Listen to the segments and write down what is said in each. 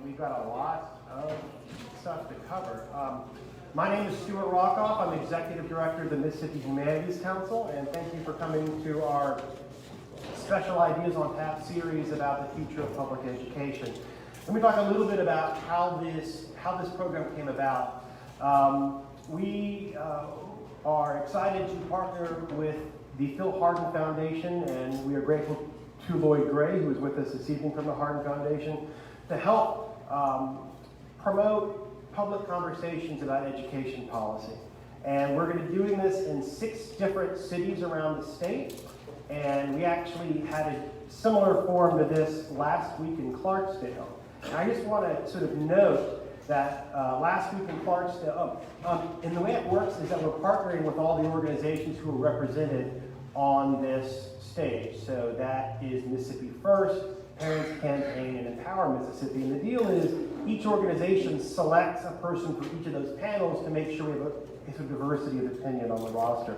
We've got a lot of stuff to cover. My name is Stuart Rockoff. I'm Executive Director of the Mississippi Humanities Council, and thank you for coming to our Special Ideas on Tap series about the future of public education. Let me talk a little bit about how this program came about. We are excited to partner with the Phil Hardin Foundation, and we are grateful to Lloyd Gray, who is with us this evening from the Hardin Foundation, to help promote public conversations about education policy. And we're going to be doing this in 6 different cities around the state. And we actually had a similar forum to this last week in Clarksdale. And I just want to sort of note that last week in Clarksdale, and the way it works is that we're partnering with all the organizations who are represented on this stage. So that is Mississippi First, Parents Campaign, and Empower Mississippi. And the deal is each organization selects a person for each of those panels to make sure we have a diversity of opinion on the roster.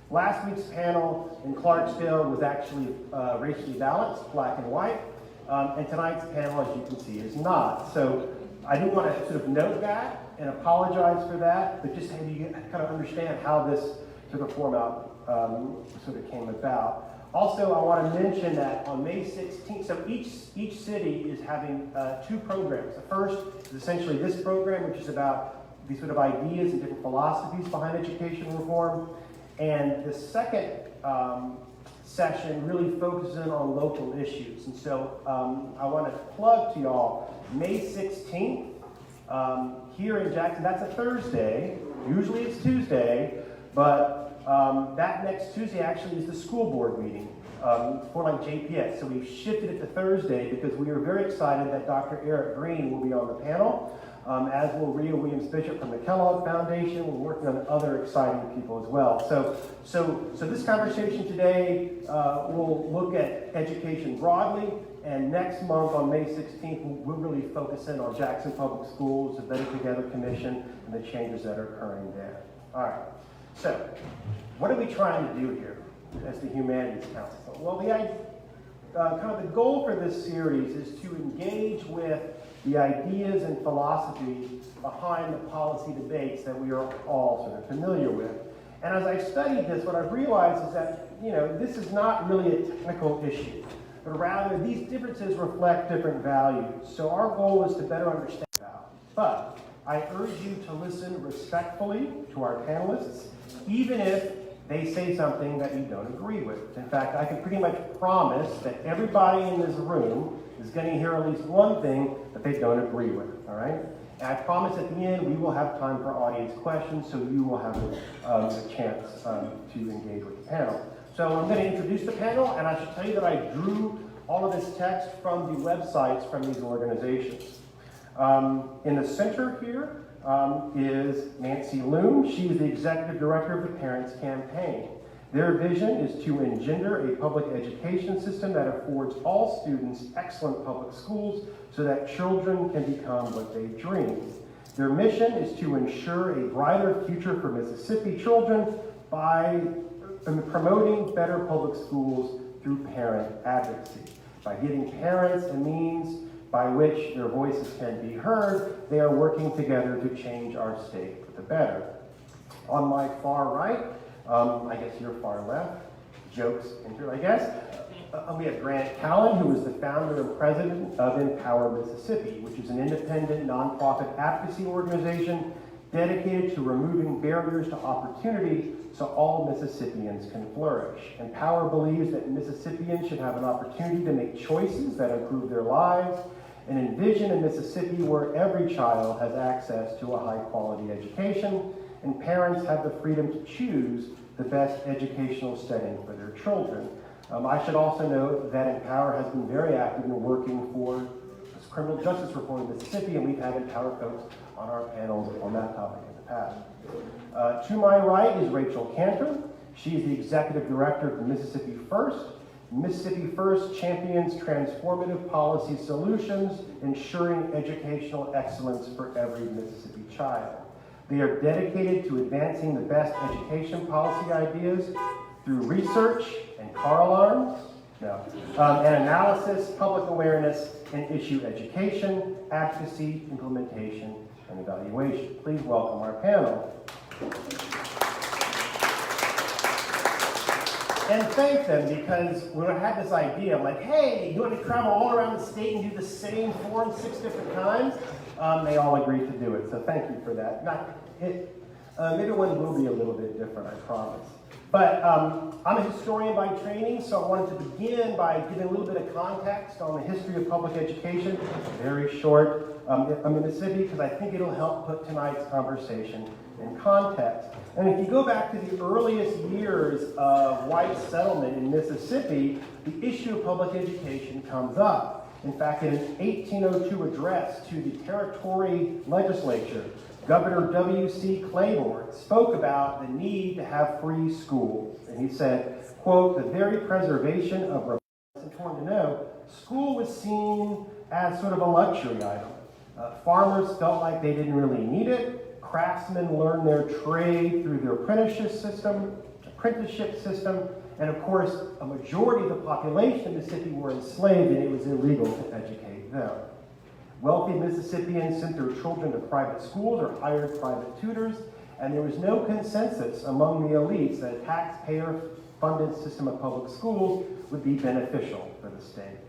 Last week's panel in Clarksdale was actually racially balanced, black and white. And tonight's panel, as you can see, is not. So I do want to sort of note that and apologize for that, but just have you kind of understand how this sort of format sort of came about. Also, I want to mention that on May 16th, so each city is having 2 programs. The first is essentially this program, which is about these sort of ideas and different philosophies behind education reform. And the second session really focuses in on local issues. And so I want to plug to y'all May 16th here in Jackson. That's a Thursday. Usually it's Tuesday, but that next Tuesday actually is the school board meeting for like JPS. So we've shifted it to Thursday because we are very excited that Dr. Eric Green will be on the panel, as will Rhea Williams-Bishop from the Kellogg Foundation. We're working on other exciting people as well. So this conversation today will look at education broadly, and next month on May 16th, we'll really focus in on Jackson Public Schools, the Better Together Commission, and the changes that are occurring there. All right. So, what are we trying to do here as the Humanities Council? Well, kind of the goal for this series is to engage with the ideas and philosophy behind the policy debates that we are all sort of familiar with. And as I've studied this, what I've realized is that, this is not really a technical issue, but rather these differences reflect different values. So our goal is to better understand values. But I urge you to listen respectfully to our panelists, even if they say something that you don't agree with. In fact, I can pretty much promise that everybody in this room is going to hear at least one thing that they don't agree with, all right? And I promise at the end we will have time for audience questions, so you will have a chance to engage with the panel. So I'm going to introduce the panel, and I should tell you that I drew all of this text from the websites from these organizations. In the center here is Nancy Loome. She is the Executive Director of the Parents Campaign. Their vision is to engender a public education system that affords all students excellent public schools so that children can become what they dream. Their mission is to ensure a brighter future for Mississippi children by promoting better public schools through parent advocacy. By giving parents a means by which their voices can be heard, they are working together to change our state for the better. On my far right, I guess your far left, jokes entered, I guess, we have Grant Callen, who is the founder and president of Empower Mississippi, which is an independent nonprofit advocacy organization dedicated to removing barriers to opportunity so all Mississippians can flourish. Empower believes that Mississippians should have an opportunity to make choices that improve their lives and envision a Mississippi where every child has access to a high-quality education and parents have the freedom to choose the best educational setting for their children. I should also note that Empower has been very active in working for criminal justice reform in Mississippi, and we've had Empower folks on our panels on that topic in the past. To my right is Rachael Kanter. She is the Executive Director of Mississippi First. Mississippi First champions transformative policy solutions, ensuring educational excellence for every Mississippi child. They are dedicated to advancing the best education policy ideas through research and car alarms, No. And analysis, public awareness, and issue education, advocacy, implementation, and evaluation. Please welcome our panel. And thank them, because when I had this idea, I'm like, hey, you want to travel all around the state and do the same form 6 different times? They all agreed to do it, so thank you for that. Maybe one will be a little bit different, I promise. But I'm a historian by training, so I wanted to begin by giving a little bit of context on the history of public education, very short, of Mississippi, because I think it'll help put tonight's conversation in context. And if you go back to the earliest years of white settlement in Mississippi, the issue of public education comes up. In fact, in an 1802 address to the territory legislature, Governor W.C. Claiborne spoke about the need to have free schools. And he said, quote, the very preservation of, it's important to know, school was seen as sort of a luxury item. Farmers felt like they didn't really need it. Craftsmen learned their trade through their apprenticeship system. And of course, a majority of the population of Mississippi were enslaved, and it was illegal to educate them. Wealthy Mississippians sent their children to private schools or hired private tutors, and there was no consensus among the elites that a taxpayer-funded system of public schools would be beneficial for the state.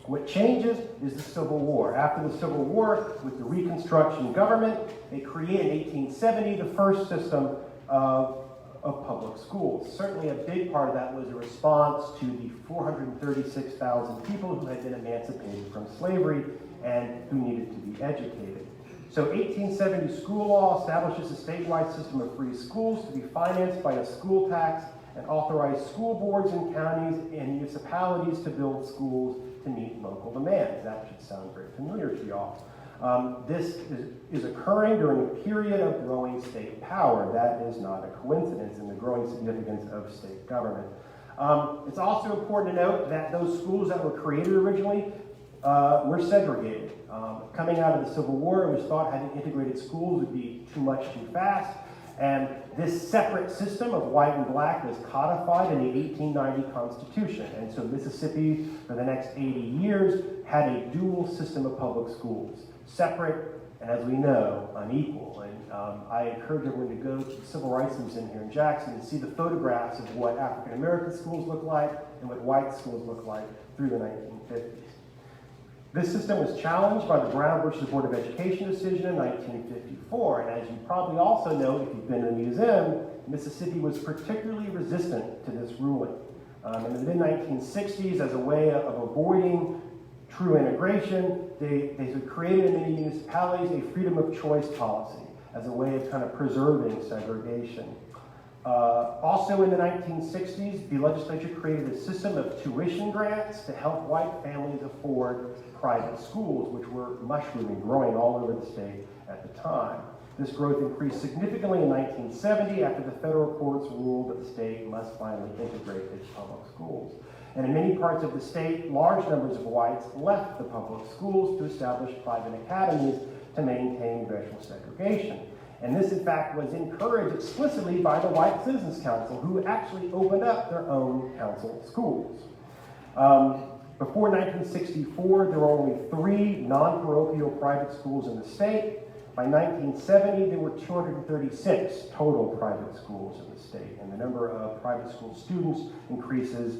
What changes is the Civil War. After the Civil War, with the Reconstruction government, they created in 1870 the first system of public schools. Certainly a big part of that was a response to the 436,000 people who had been emancipated from slavery and who needed to be educated. So 1870 school law establishes a statewide system of free schools to be financed by a school tax and authorized school boards in counties and municipalities to build schools to meet local demands. That should sound very familiar to y'all. This is occurring during a period of growing state power. That is not a coincidence in the growing significance of state government. It's also important to note that those schools that were created originally were segregated. Coming out of the Civil War, it was thought having integrated schools would be too much too fast. And this separate system of white and black was codified in the 1890 Constitution. And so Mississippi, for the next 80 years, had a dual system of public schools. Separate, and as we know, unequal. And I encourage everyone to go to the Civil Rights Museum here in Jackson and see the photographs of what African American schools look like and what white schools look like through the 1950s. This system was challenged by the Brown versus Board of Education decision in 1954, and as you probably also know, if you've been to the museum, Mississippi was particularly resistant to this ruling. In the mid-1960s, as a way of avoiding true integration, they created in many municipalities a freedom of choice policy as a way of kind of preserving segregation. Also in the 1960s, the legislature created a system of tuition grants to help white families afford private schools, which were mushrooming, growing all over the state at the time. This growth increased significantly in 1970 after the federal courts ruled that the state must finally integrate its public schools. And in many parts of the state, large numbers of whites left the public schools to establish private academies to maintain racial segregation. And this, in fact, was encouraged explicitly by the White Citizens Council, who actually opened up their own council schools. Before 1964, there were only 3 non-parochial private schools in the state. By 1970, there were 236 total private schools in the state, and the number of private school students increases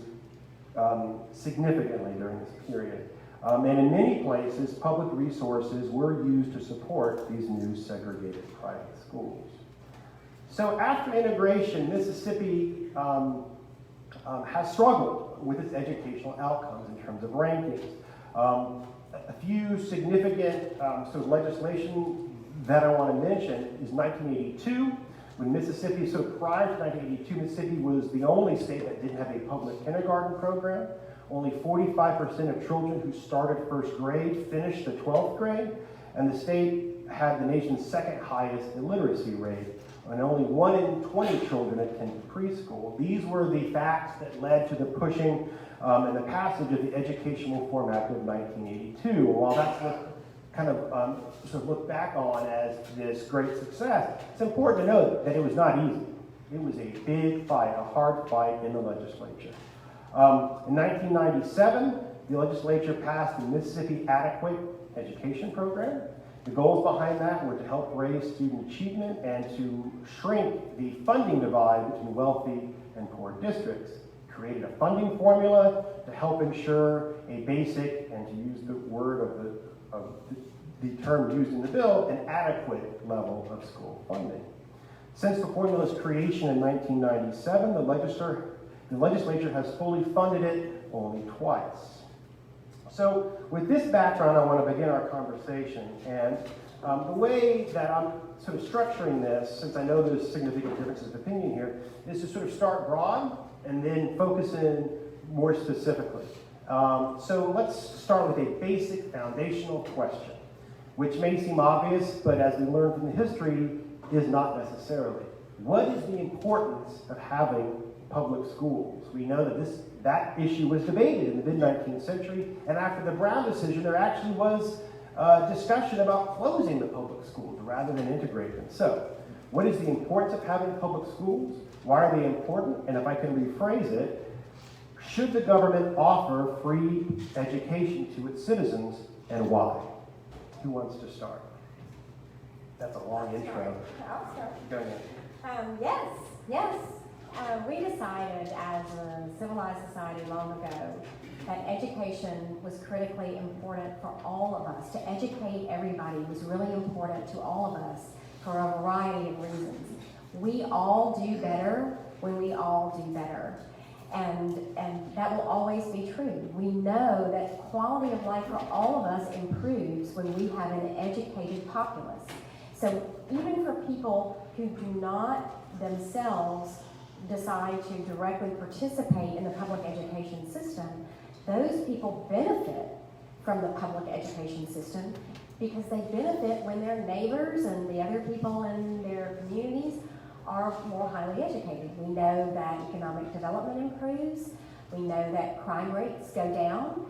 significantly during this period. And in many places, public resources were used to support these new segregated private schools. So after integration, Mississippi has struggled with its educational outcomes in terms of rankings. A few significant sort of legislation that I want to mention is 1982, when Mississippi, so prior to 1982, Mississippi was the only state that didn't have a public kindergarten program. Only 45% of children who started first grade finished the 12th grade, and the state had the nation's second highest illiteracy rate, and only 1 in 20 children attended preschool. These were the facts that led to the pushing and the passage of the Education Reform Act of 1982. And while that's kind of sort of looked back on as this great success, it's important to note that it was not easy. It was a big fight, a hard fight in the legislature. In 1997, the legislature passed the Mississippi Adequate Education Program. The goals behind that were to help raise student achievement and to shrink the funding divide between wealthy and poor districts. Created a funding formula to help ensure a basic, and to use the word of the term used in the bill, an adequate level of school funding. Since the formula's creation in 1997, the legislature has fully funded it only twice. So with this background, I want to begin our conversation. And the way that I'm sort of structuring this, since I know there's significant differences of opinion here, is to sort of start broad and then focus in more specifically. So let's start with a basic foundational question, which may seem obvious, but as we learned from the history, is not necessarily. What is the importance of having public schools? We know that that issue was debated in the mid-19th century, and after the Brown decision, there actually was discussion about closing the public schools rather than integrating them. So, what is the importance of having public schools? Why are they important? And if I can rephrase it, should the government offer free education to its citizens, and why? Who wants to start? That's a long intro. I'll start. Go ahead. Yes. We decided as a civilized society long ago that education was critically important for all of us. To educate everybody was really important to all of us for a variety of reasons. We all do better when we all do better. And that will always be true. We know that quality of life for all of us improves when we have an educated populace. So even for people who do not themselves decide to directly participate in the public education system, those people benefit from the public education system because they benefit when their neighbors and the other people in their communities are more highly educated. We know that economic development improves. We know that crime rates go down.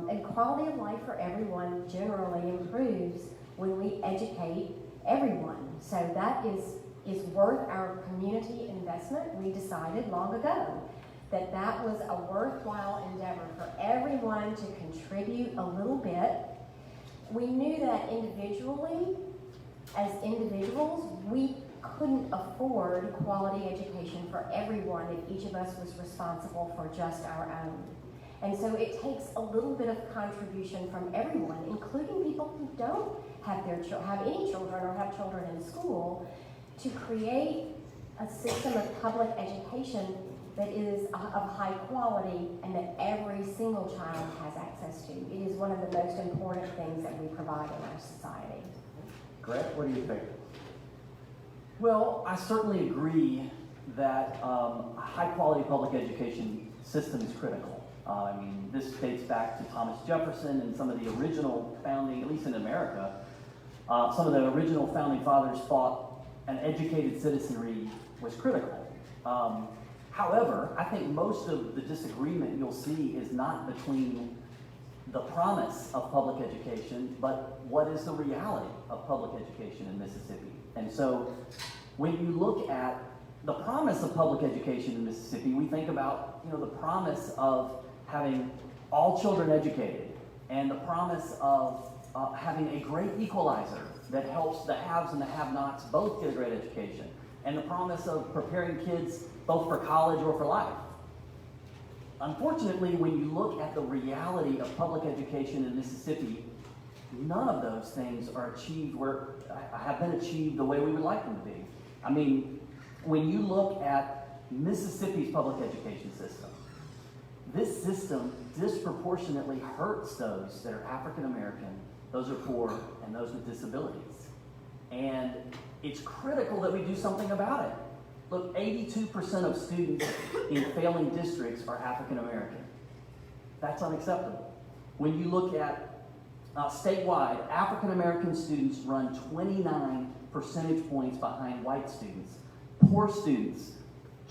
And quality of life for everyone generally improves when we educate everyone. So that is worth our community investment. We decided long ago that that was a worthwhile endeavor for everyone to contribute a little bit. We knew that individually, as individuals, we couldn't afford quality education for everyone if each of us was responsible for just our own. And so it takes a little bit of contribution from everyone, including people who don't have any children or have children in school, to create a system of public education that is of high quality and that every single child has access to. It is one of the most important things that we provide in our society. Grant, what do you think? Well, I certainly agree that a high-quality public education system is critical. This dates back to Thomas Jefferson and some of the original founding, at least in America, some of the original founding fathers thought an educated citizenry was critical. However, I think most of the disagreement you'll see is not between the promise of public education, but what is the reality of public education in Mississippi. And so when you look at the promise of public education in Mississippi, we think about the promise of having all children educated and the promise of having a great equalizer that helps the haves and the have-nots both get a great education, and the promise of preparing kids both for college or for life. Unfortunately, when you look at the reality of public education in Mississippi, none of those things are achieved have been achieved the way we would like them to be. When you look at Mississippi's public education system, this system disproportionately hurts those that are African American, those are poor, and those with disabilities. And it's critical that we do something about it. Look, 82% of students in failing districts are African American. That's unacceptable. When you look at statewide, African American students run 29 percentage points behind white students. Poor students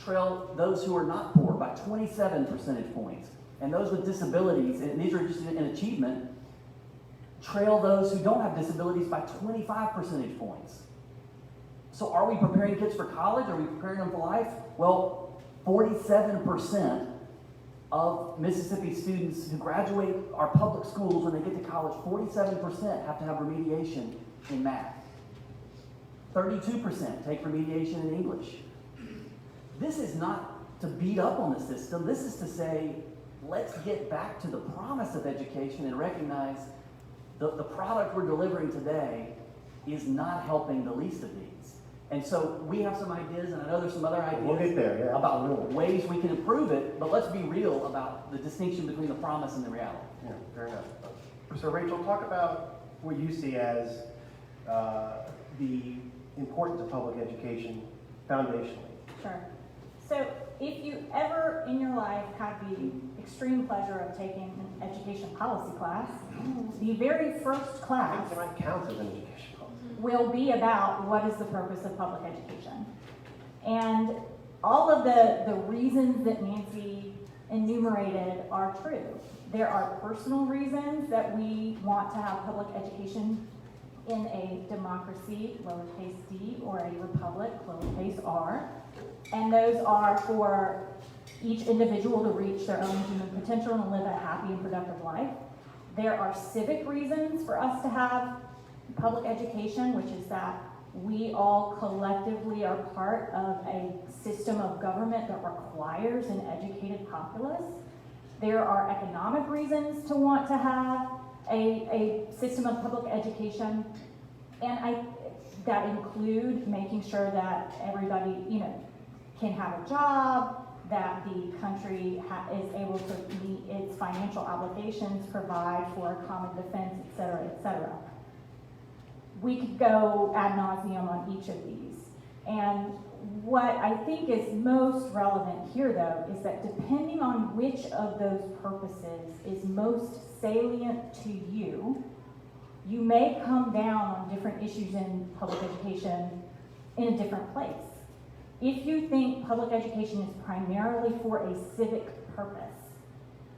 trail those who are not poor by 27 percentage points. And those with disabilities, and these are just in achievement, trail those who don't have disabilities by 25 percentage points. So are we preparing kids for college? Are we preparing them for life? Well, 47% of Mississippi students who graduate our public schools when they get to college, 47% have to have remediation in math. 32% take remediation in English. This is not to beat up on the system. This is to say, let's get back to the promise of education and recognize the product we're delivering today is not helping the least of these. And so we have some ideas, and I know there's some other ideas We'll get there, yeah, about absolutely. ways we can improve it, but let's be real about the distinction between the promise and the reality. Yeah, fair enough. So Rachel, talk about what you see as the importance of public education foundationally. Sure. So if you ever in your life had the extreme pleasure of taking an education policy class, the very first I class think it might count as an education policy. will be about what is the purpose of public education. And all of the reasons that Nancy enumerated are true. There are personal reasons that we want to have public education in a democracy, lowercase d, or a republic, lowercase r. And those are for each individual to reach their own human potential and live a happy and productive life. There are civic reasons for us to have public education, which is that we all collectively are part of a system of government that requires an educated populace. There are economic reasons to want to have a system of public education, and that include making sure that everybody, can have a job, that the country is able to meet its financial obligations, provide for a common defense, et cetera, et cetera. We could go ad nauseum on each of these. And what I think is most relevant here, though, is that depending on which of those purposes is most salient to you, you may come down on different issues in public education in a different place. If you think public education is primarily for a civic purpose,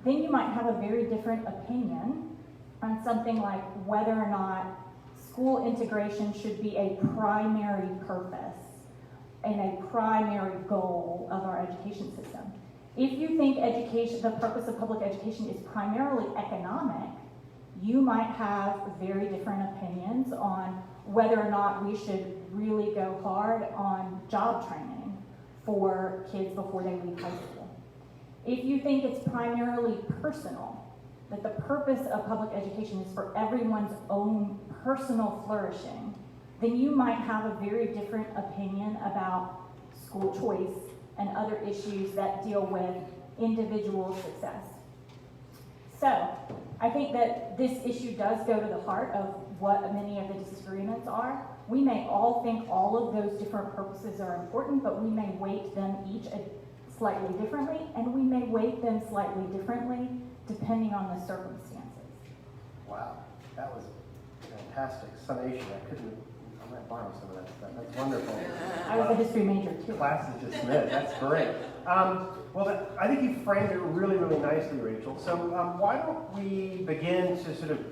then you might have a very different opinion on something like whether or not school integration should be a primary purpose and a primary goal of our education system. If you think the purpose of public education is primarily economic, you might have very different opinions on whether or not we should really go hard on job training for kids before they leave high school. If you think it's primarily personal, that the purpose of public education is for everyone's own personal flourishing, then you might have a very different opinion about school choice and other issues that deal with individual success. So, I think that this issue does go to the heart of what many of the disagreements are. We may all think all of those different purposes are important, but we may weight them each slightly differently, and we may weight them slightly differently depending on the circumstances. Wow, that was fantastic summation. I might borrow some of that stuff. That's wonderful. I was a history major too. Class is dismissed. That's great. I think you framed it really, really nicely, Rachel. So why don't we begin to sort of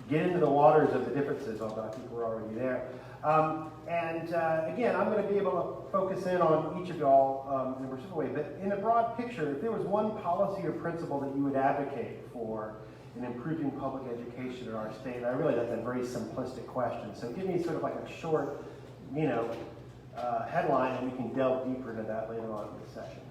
get into the waters of the differences, although I think we're already there. Again, I'm going to be able to focus in on each of y'all in a reciprocal way, but in a broad picture, if there was one policy or principle that you would advocate for in improving public education in our state, I realize that's a very simplistic question, so give me sort of like a short, headline, and we can delve deeper into that later on in the session.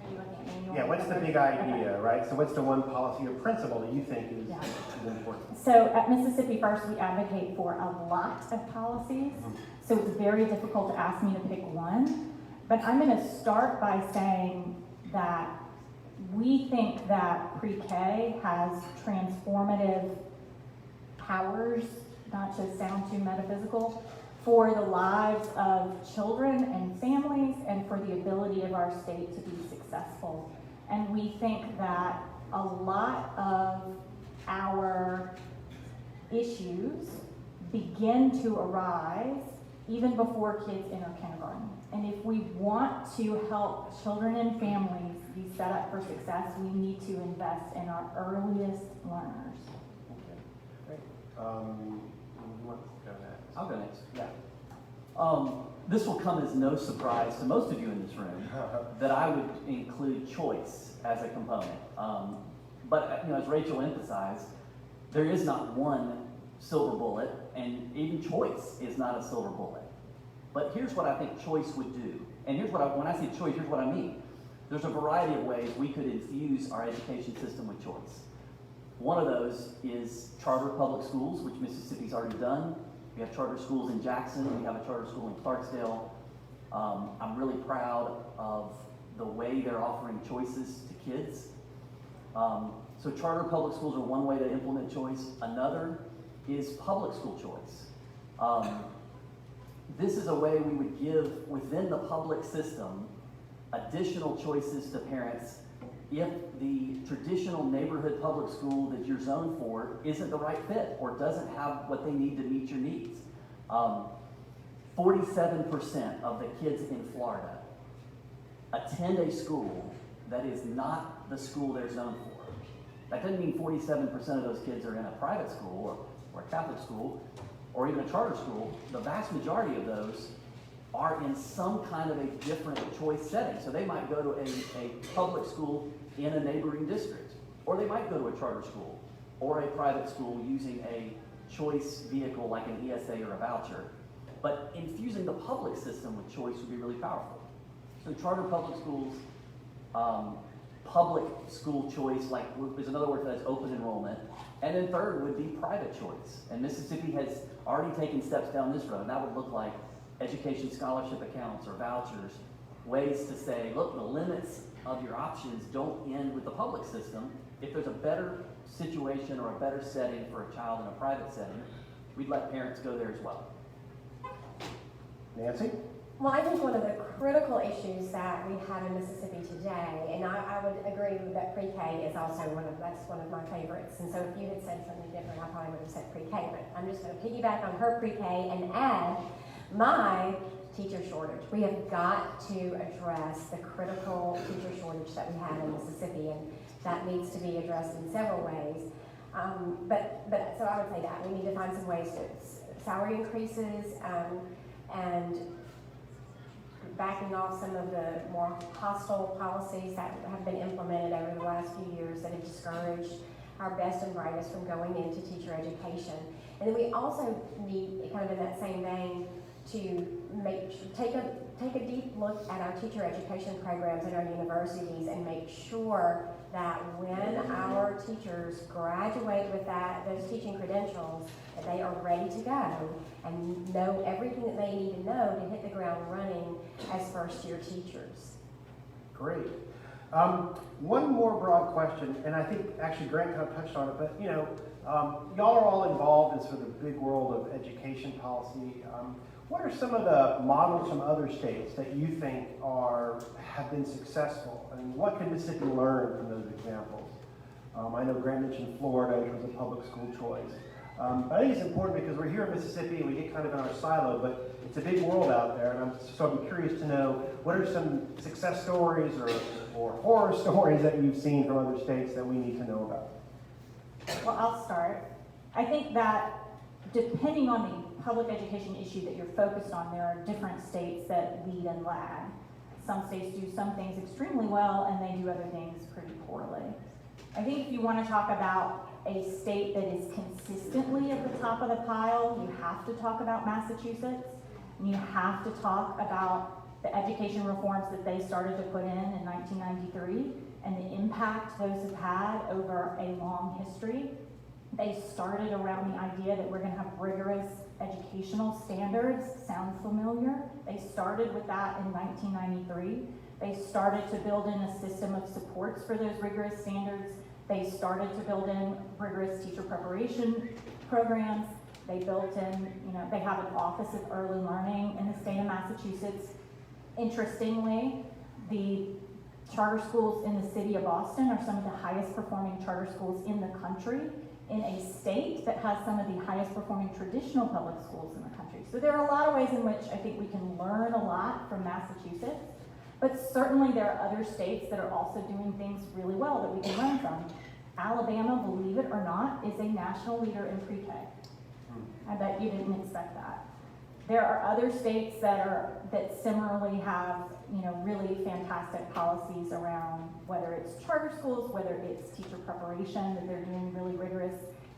Are you looking at me? Yeah, what's the big idea, right? So what's the one policy or principle that you think is important? So at Mississippi First, we advocate for a lot of policies. So it's very difficult to ask me to pick one. But I'm going to start by saying that we think that pre-K has transformative powers, not to sound too metaphysical, for the lives of children and families and for the ability of our state to be successful. And we think that a lot of our issues begin to arise even before kids enter kindergarten. And if we want to help children and families be set up for success, we need to invest in our earliest learners. Okay, great. Who wants to go next? I'll go next. Yeah. This will come as no surprise to most of you in this room that I would include choice as a component. But as Rachael emphasized, there is not one silver bullet, and even choice is not a silver bullet. But here's what I think choice would do. And when I say choice, here's what I mean. There's a variety of ways we could infuse our education system with choice. One of those is charter public schools, which Mississippi's already done. We have charter schools in Jackson. We have a charter school in Clarksdale. I'm really proud of the way they're offering choices to kids. So charter public schools are one way to implement choice. Another is public school choice. This is a way we would give within the public system additional choices to parents if the traditional neighborhood public school that you're zoned for isn't the right fit or doesn't have what they need to meet your needs. 47% of the kids in Florida attend a school that is not the school they're zoned for. That doesn't mean 47% of those kids are in a private school or a Catholic school or even a charter school. The vast majority of those are in some kind of a different choice setting. So they might go to a public school in a neighboring district, or they might go to a charter school or a private school using a choice vehicle like an ESA or a voucher. But infusing the public system with choice would be really powerful. So charter public schools, public school choice, like there's another word for that, is open enrollment. And then third would be private choice. And Mississippi has already taken steps down this road. And that would look like education scholarship accounts or vouchers, ways to say, look, the limits of your options don't end with the public system. If there's a better situation or a better setting for a child in a private setting, we'd let parents go there as well. Nancy? Well, I think one of the critical issues that we have in Mississippi today, and I would agree that pre-K is also that's one of my favorites. And so if you had said something different, I probably would have said pre-K, but I'm just going to piggyback on her pre-K and add my teacher shortage. We have got to address the critical teacher shortage that we have in Mississippi, and that needs to be addressed in several ways. But so I would say that we need to find some ways to salary increases and backing off some of the more hostile policies that have been implemented over the last few years that have discouraged our best and brightest from going into teacher education. And then we also need, kind of in that same vein, to take a deep look at our teacher education programs at our universities and make sure that when our teachers graduate with those teaching credentials, that they are ready to go and know everything that they need to know to hit the ground running as first-year teachers. Great. One more broad question, and I think actually Grant kind of touched on it, but y'all are all involved in sort of the big world of education policy. What are some of the models from other states that you think have been successful? I mean, what can Mississippi learn from those examples? I know Grant mentioned Florida, which was a public school choice. But I think it's important because we're here in Mississippi and we get kind of in our silo, but it's a big world out there, and I'm curious to know what are some success stories or horror stories that you've seen from other states that we need to know about? Well, I'll start. I think that depending on the public education issue that you're focused on, there are different states that lead and lag. Some states do some things extremely well and they do other things pretty poorly. I think if you want to talk about a state that is consistently at the top of the pile, you have to talk about Massachusetts, and you have to talk about the education reforms that they started to put in 1993 and the impact those have had over a long history. They started around the idea that we're going to have rigorous educational standards. Sound familiar? They started with that in 1993. They started to build in a system of supports for those rigorous standards. They started to build in rigorous teacher preparation programs. They built in, they have an Office of Early Learning in the state of Massachusetts. Interestingly, the charter schools in the city of Boston are some of the highest performing charter schools in the country, in a state that has some of the highest performing traditional public schools in the country. So there are a lot of ways in which I think we can learn a lot from Massachusetts, but certainly there are other states that are also doing things really well that we can learn from. Alabama, believe it or not, is a national leader in pre-K. I bet you didn't expect that. There are other states that similarly have, really fantastic policies around whether it's charter schools, whether it's teacher preparation, that they're doing really rigorous,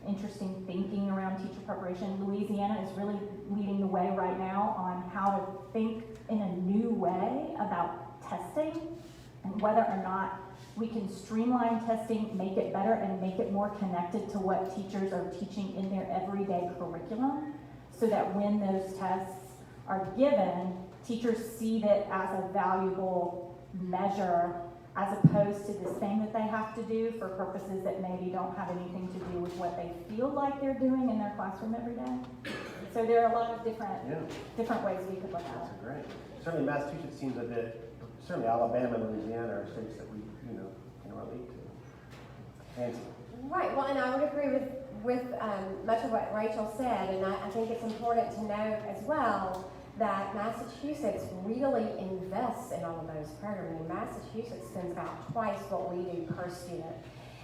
interesting thinking around teacher preparation. Louisiana is really leading the way right now on how to think in a new way about testing and whether or not we can streamline testing, make it better, and make it more connected to what teachers are teaching in their everyday curriculum, so that when those tests are given, teachers see it as a valuable measure as opposed to this thing that they have to do for purposes that maybe don't have anything to do with what they feel like they're doing in their classroom every day. So there are a lot of different ways we could look at it. That's great. Certainly Massachusetts seems a bit, certainly Alabama and Louisiana are states that we, can relate to. Nancy. Right, well, and I would agree with much of what Rachel said, and I think it's important to note as well that Massachusetts really invests in all of those programs. Massachusetts spends about twice what we do per student.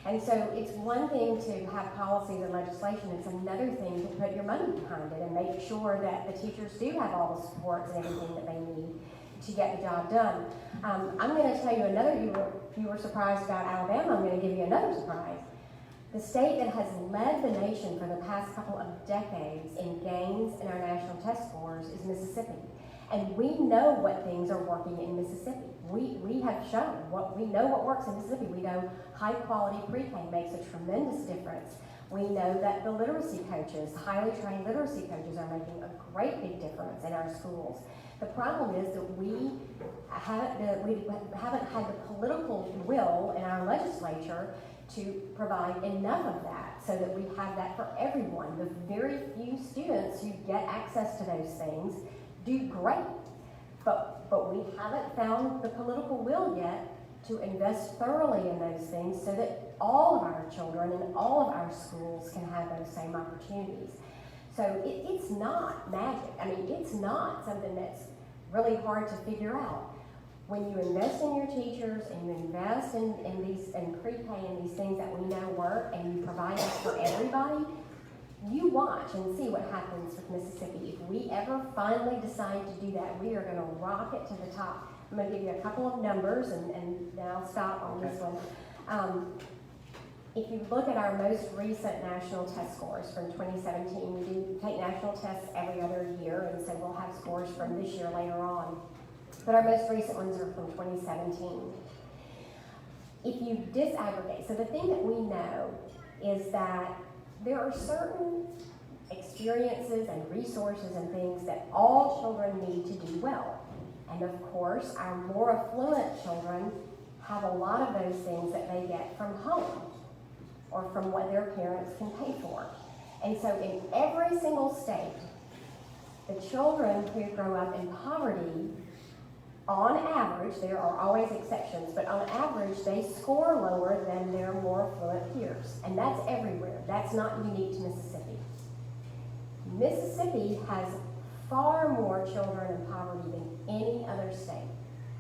And so it's one thing to have policies and legislation, it's another thing to put your money behind it and make sure that the teachers do have all the supports and everything that they need to get the job done. I'm going to tell you another, you were surprised about Alabama, I'm going to give you another surprise. The state that has led the nation for the past couple of decades in gains in our national test scores is Mississippi. And we know what things are working in Mississippi. We have shown we know what works in Mississippi. We know high quality pre-K makes a tremendous difference. We know that the literacy coaches, highly trained literacy coaches, are making a great big difference in our schools. The problem is that we haven't had the political will in our legislature to provide enough of that so that we have that for everyone. The very few students who get access to those things do great, but we haven't found the political will yet to invest thoroughly in those things so that all of our children and all of our schools can have those same opportunities. So it's not magic. I mean, it's not something that's really hard to figure out. When you invest in your teachers and you invest in pre-K and these things that we know work and you provide this for everybody, you watch and see what happens with Mississippi. If we ever finally decide to do that, we are going to rock it to the top. I'm going to give you a couple of numbers and then I'll stop on this one. If you look at our most recent national test scores from 2017, we do take national tests every other year, and so we'll have scores from this year later on. But our most recent ones are from 2017. If you disaggregate, so the thing that we know is that there are certain experiences and resources and things that all children need to do well. And of course, our more affluent children have a lot of those things that they get from home or from what their parents can pay for. And so in every single state, the children who grow up in poverty, on average, there are always exceptions, but on average, they score lower than their more affluent peers. And that's everywhere. That's not unique to Mississippi. Mississippi has far more children in poverty than any other state.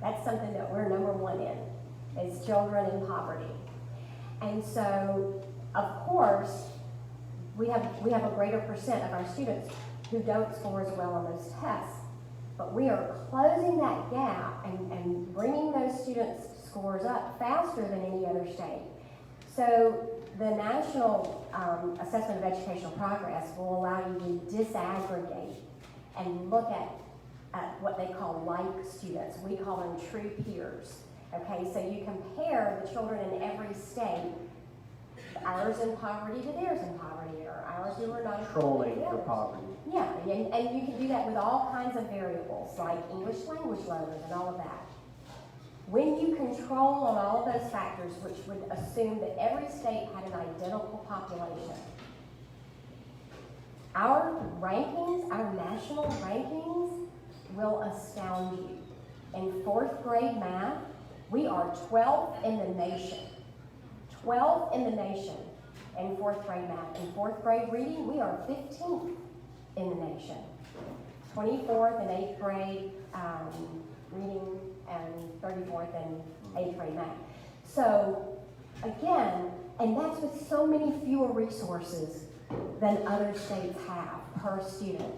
That's something that we're number one in, is children in poverty. And so, of course, we have a greater percent of our students who don't score as well on those tests. But we are closing that gap and bringing those students' scores up faster than any other state. So the National Assessment of Educational Progress will allow you to disaggregate and look at what they call like students. We call them true peers. Okay, so you compare the children in every state, ours in poverty to theirs in poverty, or ours who are not Trolling for poverty. Yeah, and you can do that with all kinds of variables, like English language learners and all of that. When you control on all of those factors, which would assume that every state had an identical population, our rankings, our national rankings, will astound you. In 4th grade math, we are 12th in the nation. 12th in the nation in 4th grade math. In 4th grade reading, we are 15th in the nation. 24th in 8th grade reading and 34th in 8th grade math. So again, and that's with so many fewer resources than other states have per student.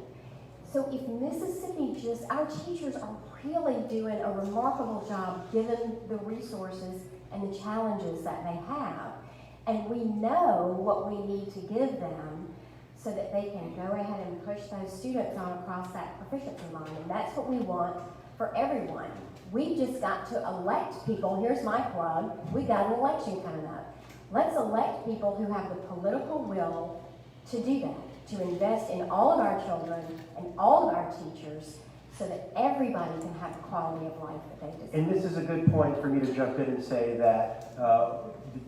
So if Mississippi our teachers are really doing a remarkable job given the resources and the challenges that they have. And we know what we need to give them so that they can go ahead and push those students on across that proficiency line. And that's what we want for everyone. We just got to elect people. Here's my plug. We got an election coming up. Let's elect people who have the political will to do that, to invest in all of our children and all of our teachers so that everybody can have the quality of life that they deserve. And this is a good point for me to jump in and say that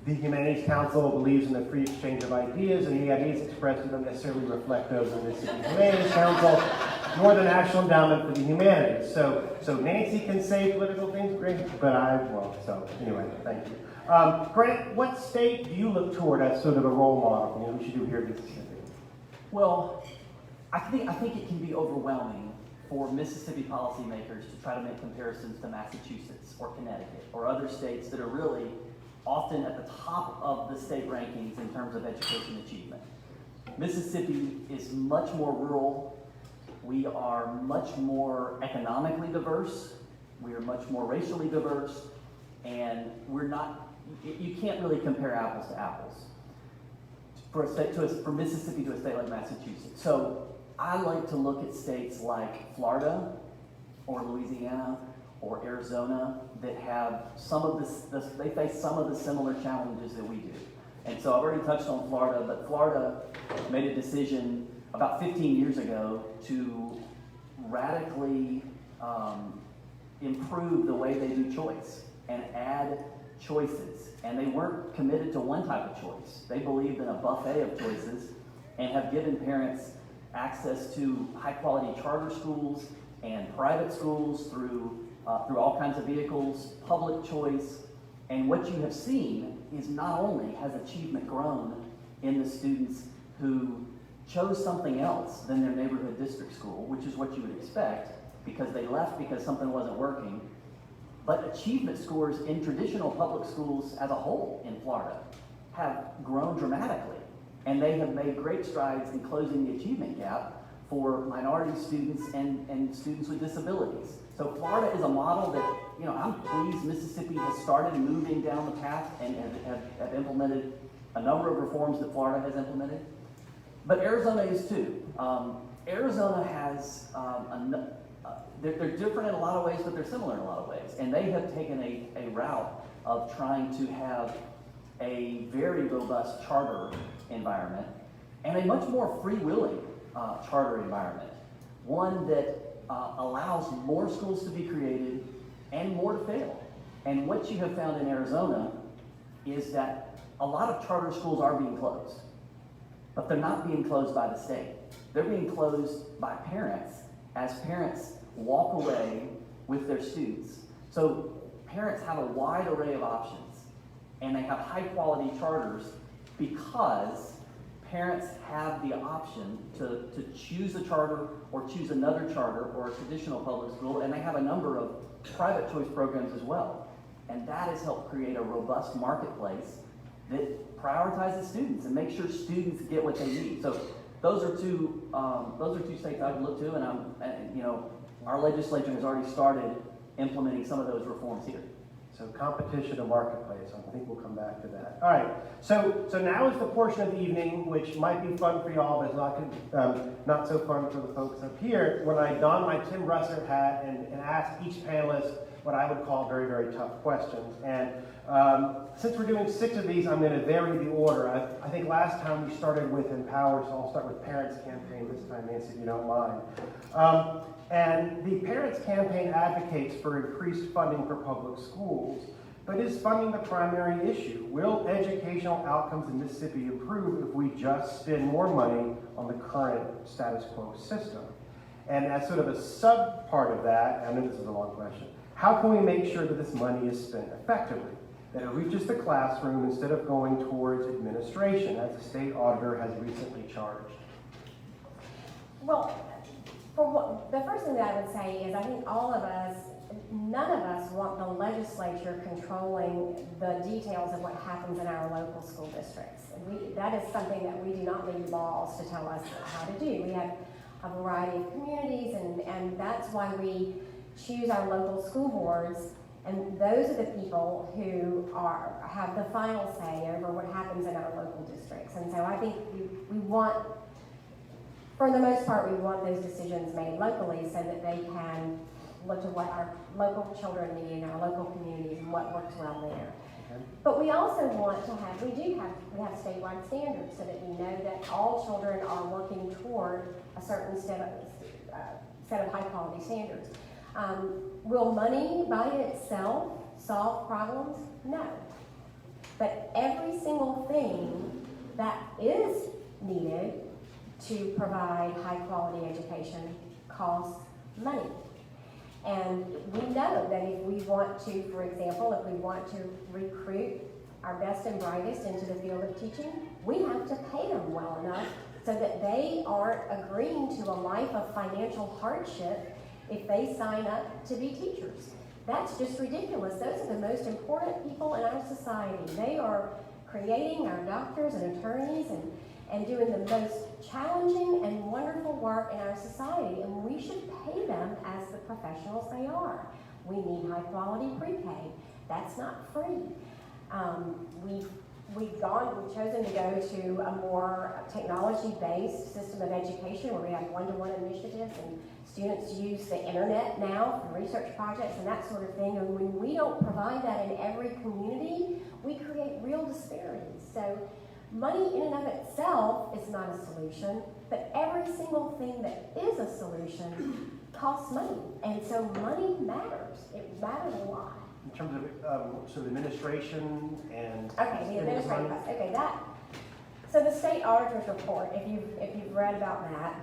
the Humanities Council believes in the free exchange of ideas, and the ideas expressed don't necessarily reflect those of the Mississippi Humanities Council, nor the National Endowment for the Humanities. So Nancy can say political things, great, but I won't. So anyway, thank you. Grant, what state do you look toward as sort of a role model for what we should do here in Mississippi? Well, I think it can be overwhelming for Mississippi policymakers to try to make comparisons to Massachusetts or Connecticut or other states that are really often at the top of the state rankings in terms of education achievement. Mississippi is much more rural. We are much more economically diverse. We are much more racially diverse. And you can't really compare apples to apples for Mississippi to a state like Massachusetts. So I like to look at states like Florida or Louisiana or Arizona that have they face some of the similar challenges that we do. And so I've already touched on Florida, but Florida made a decision about 15 years ago to radically improve the way they do choice and add choices. And they weren't committed to one type of choice. They believed in a buffet of choices and have given parents access to high-quality charter schools and private schools through all kinds of vehicles, public choice. And what you have seen is not only has achievement grown in the students who chose something else than their neighborhood district school, which is what you would expect, because they left because something wasn't working, but achievement scores in traditional public schools as a whole in Florida have grown dramatically. And they have made great strides in closing the achievement gap for minority students and students with disabilities. So Florida is a model that, I'm pleased Mississippi has started moving down the path and have implemented a number of reforms that Florida has implemented. But Arizona is too. Arizona has, they're different in a lot of ways, but they're similar in a lot of ways. And they have taken a route of trying to have a very robust charter environment and a much more free-wheeling charter environment. One that allows more schools to be created and more to fail. And what you have found in Arizona is that a lot of charter schools are being closed, but they're not being closed by the state. They're being closed by parents as parents walk away with their students. So parents have a wide array of options, and they have high quality charters because parents have the option to choose a charter or choose another charter or a traditional public school, and they have a number of private choice programs as well. And that has helped create a robust marketplace that prioritizes students and makes sure students get what they need. So those are two states I would look to, and our legislature has already started implementing some of those reforms here. So competition and marketplace, I think we'll come back to that. All right, so now is the portion of the evening which might be fun for y'all, but not so fun for the folks up here, when I don my Tim Russert hat and ask each panelist what I would call very, very tough questions. And since we're doing 6 of these, I'm going to vary the order. I think last time we started with Empower, so I'll start with Parents Campaign this time, Nancy, if you don't mind. And the Parents Campaign advocates for increased funding for public schools, but is funding the primary issue? Will educational outcomes in Mississippi improve if we just spend more money on the current status quo system? And as sort of a sub-part of that, I know this is a long question, how can we make sure that this money is spent effectively? That it reaches the classroom instead of going towards administration, as the state auditor has recently charged? Well, the first thing that I would say is I think none of us want the legislature controlling the details of what happens in our local school districts. That is something that we do not need laws to tell us how to do. We have a variety of communities, and that's why we choose our local school boards, and those are the people who have the final say over what happens in our local districts. And so I think we want, for the most part, we want those decisions made locally so that they can look to what our local children need in our local communities and what works well there. Okay. But we also want to have, we have statewide standards so that we know that all children are working toward a certain set of high quality standards. Will money by itself solve problems? No. But every single thing that is needed to provide high quality education costs money. And we know that if we want to, for example, if we want to recruit our best and brightest into the field of teaching, we have to pay them well enough so that they aren't agreeing to a life of financial hardship if they sign up to be teachers. That's just ridiculous. Those are the most important people in our society. They are creating our doctors and attorneys and doing the most challenging and wonderful work in our society, and we should pay them as the professionals they are. We need high quality pre-K. That's not free. We've chosen to go to a more technology-based system of education where we have one-to-one initiatives and students use the internet now for research projects and that sort of thing. And when we don't provide that in every community, we create real disparities. So money in and of itself is not a solution, but every single thing that is a solution costs money. And so money matters. It matters a lot. In terms of sort of administration and Okay, the administrative costs. Okay, so the state auditor's report, if you've read about that,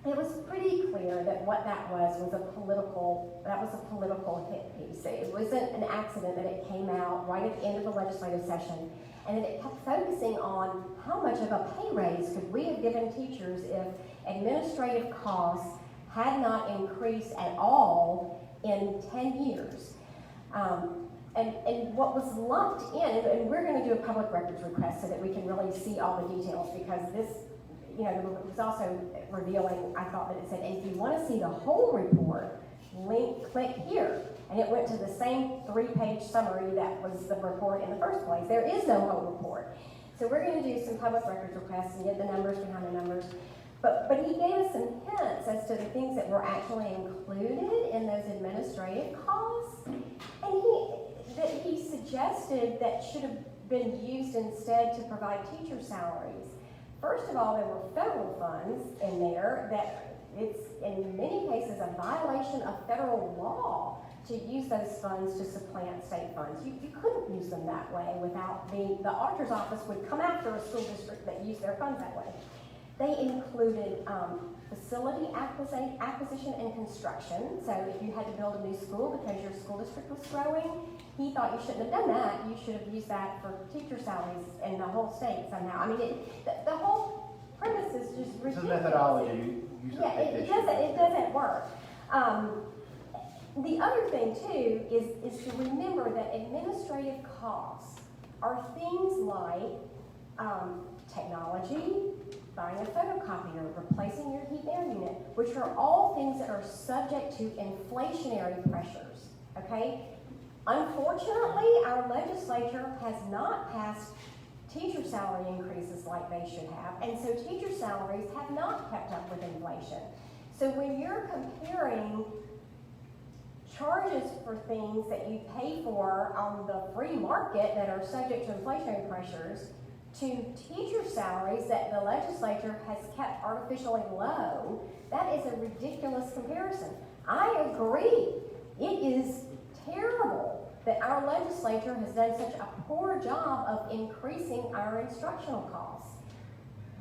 it was pretty clear that what that was a political hit piece. It wasn't an accident that it came out right at the end of the legislative session, and that it kept focusing on how much of a pay raise could we have given teachers if administrative costs had not increased at all in 10 years. And what was lumped in, and we're going to do a public records request so that we can really see all the details, because this, it was also revealing, I thought that it said, if you want to see the whole report, click here. And it went to the same 3-page summary that was the report in the first place. There is no whole report. So we're going to do some public records requests and get the numbers behind the numbers. But he gave us some hints as to the things that were actually included in those administrative costs. And he suggested that should have been used instead to provide teacher salaries. First of all, there were federal funds in there that it's in many cases a violation of federal law to use those funds to supplant state funds. You couldn't use them that way without the auditor's office would come after a school district that used their funds that way. They included facility acquisition and construction. So if you had to build a new school because your school district was growing, he thought you shouldn't have done that. You should have used that for teacher salaries in the whole state somehow. I mean, the whole premise is just ridiculous. It's a methodology. Yeah, it doesn't work. The other thing too is to remember that administrative costs are things like technology, buying a photocopier, replacing your heat air unit, which are all things that are subject to inflationary pressures, okay? Unfortunately, our legislature has not passed teacher salary increases like they should have, and so teacher salaries have not kept up with inflation. So when you're comparing charges for things that you pay for on the free market that are subject to inflationary pressures to teacher salaries that the legislature has kept artificially low, that is a ridiculous comparison. I agree. It is terrible that our legislature has done such a poor job of increasing our instructional costs.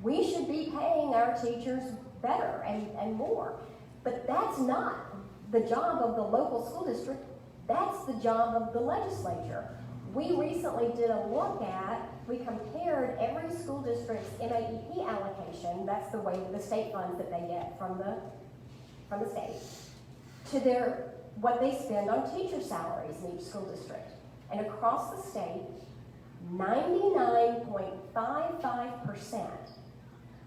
We should be paying our teachers better and more. But that's not the job of the local school district. That's the job of the legislature. We recently did a look at, we compared every school district's MAEP allocation, that's the way the state funds that they get from the state, to what they spend on teacher salaries in each school district. And across the state, 99.55%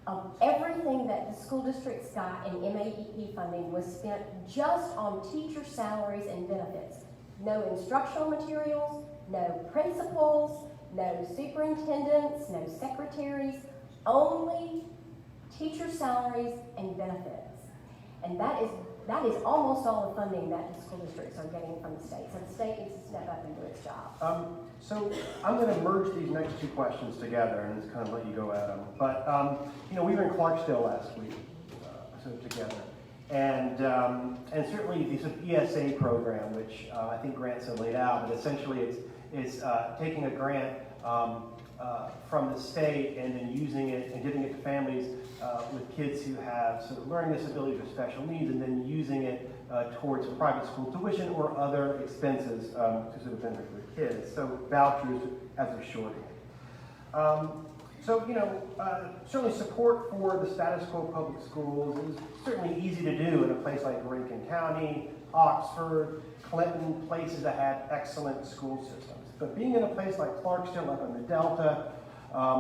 of everything that the school districts got in MAEP funding was spent just on teacher salaries and benefits. No instructional materials, no principals, no superintendents, no secretaries, only teacher salaries and benefits. And that is almost all the funding that the school districts are getting from the state. So the state needs to step up and do its job. So I'm going to merge these next two questions together and just kind of let you go at them. But, we were in Clarksdale last week, so together. And certainly the sort of ESA program, which I think grants have laid out, but essentially it's taking a grant from the state and then using it and giving it to families with kids who have sort of learning disabilities or special needs, and then using it towards private school tuition or other expenses to sort of benefit their kids. So vouchers as a shorthand. Certainly support for the status quo public schools is certainly easy to do in a place like Rankin County, Oxford, Clinton, places that have excellent school systems. But being in a place like Clarksdale, like on the Delta,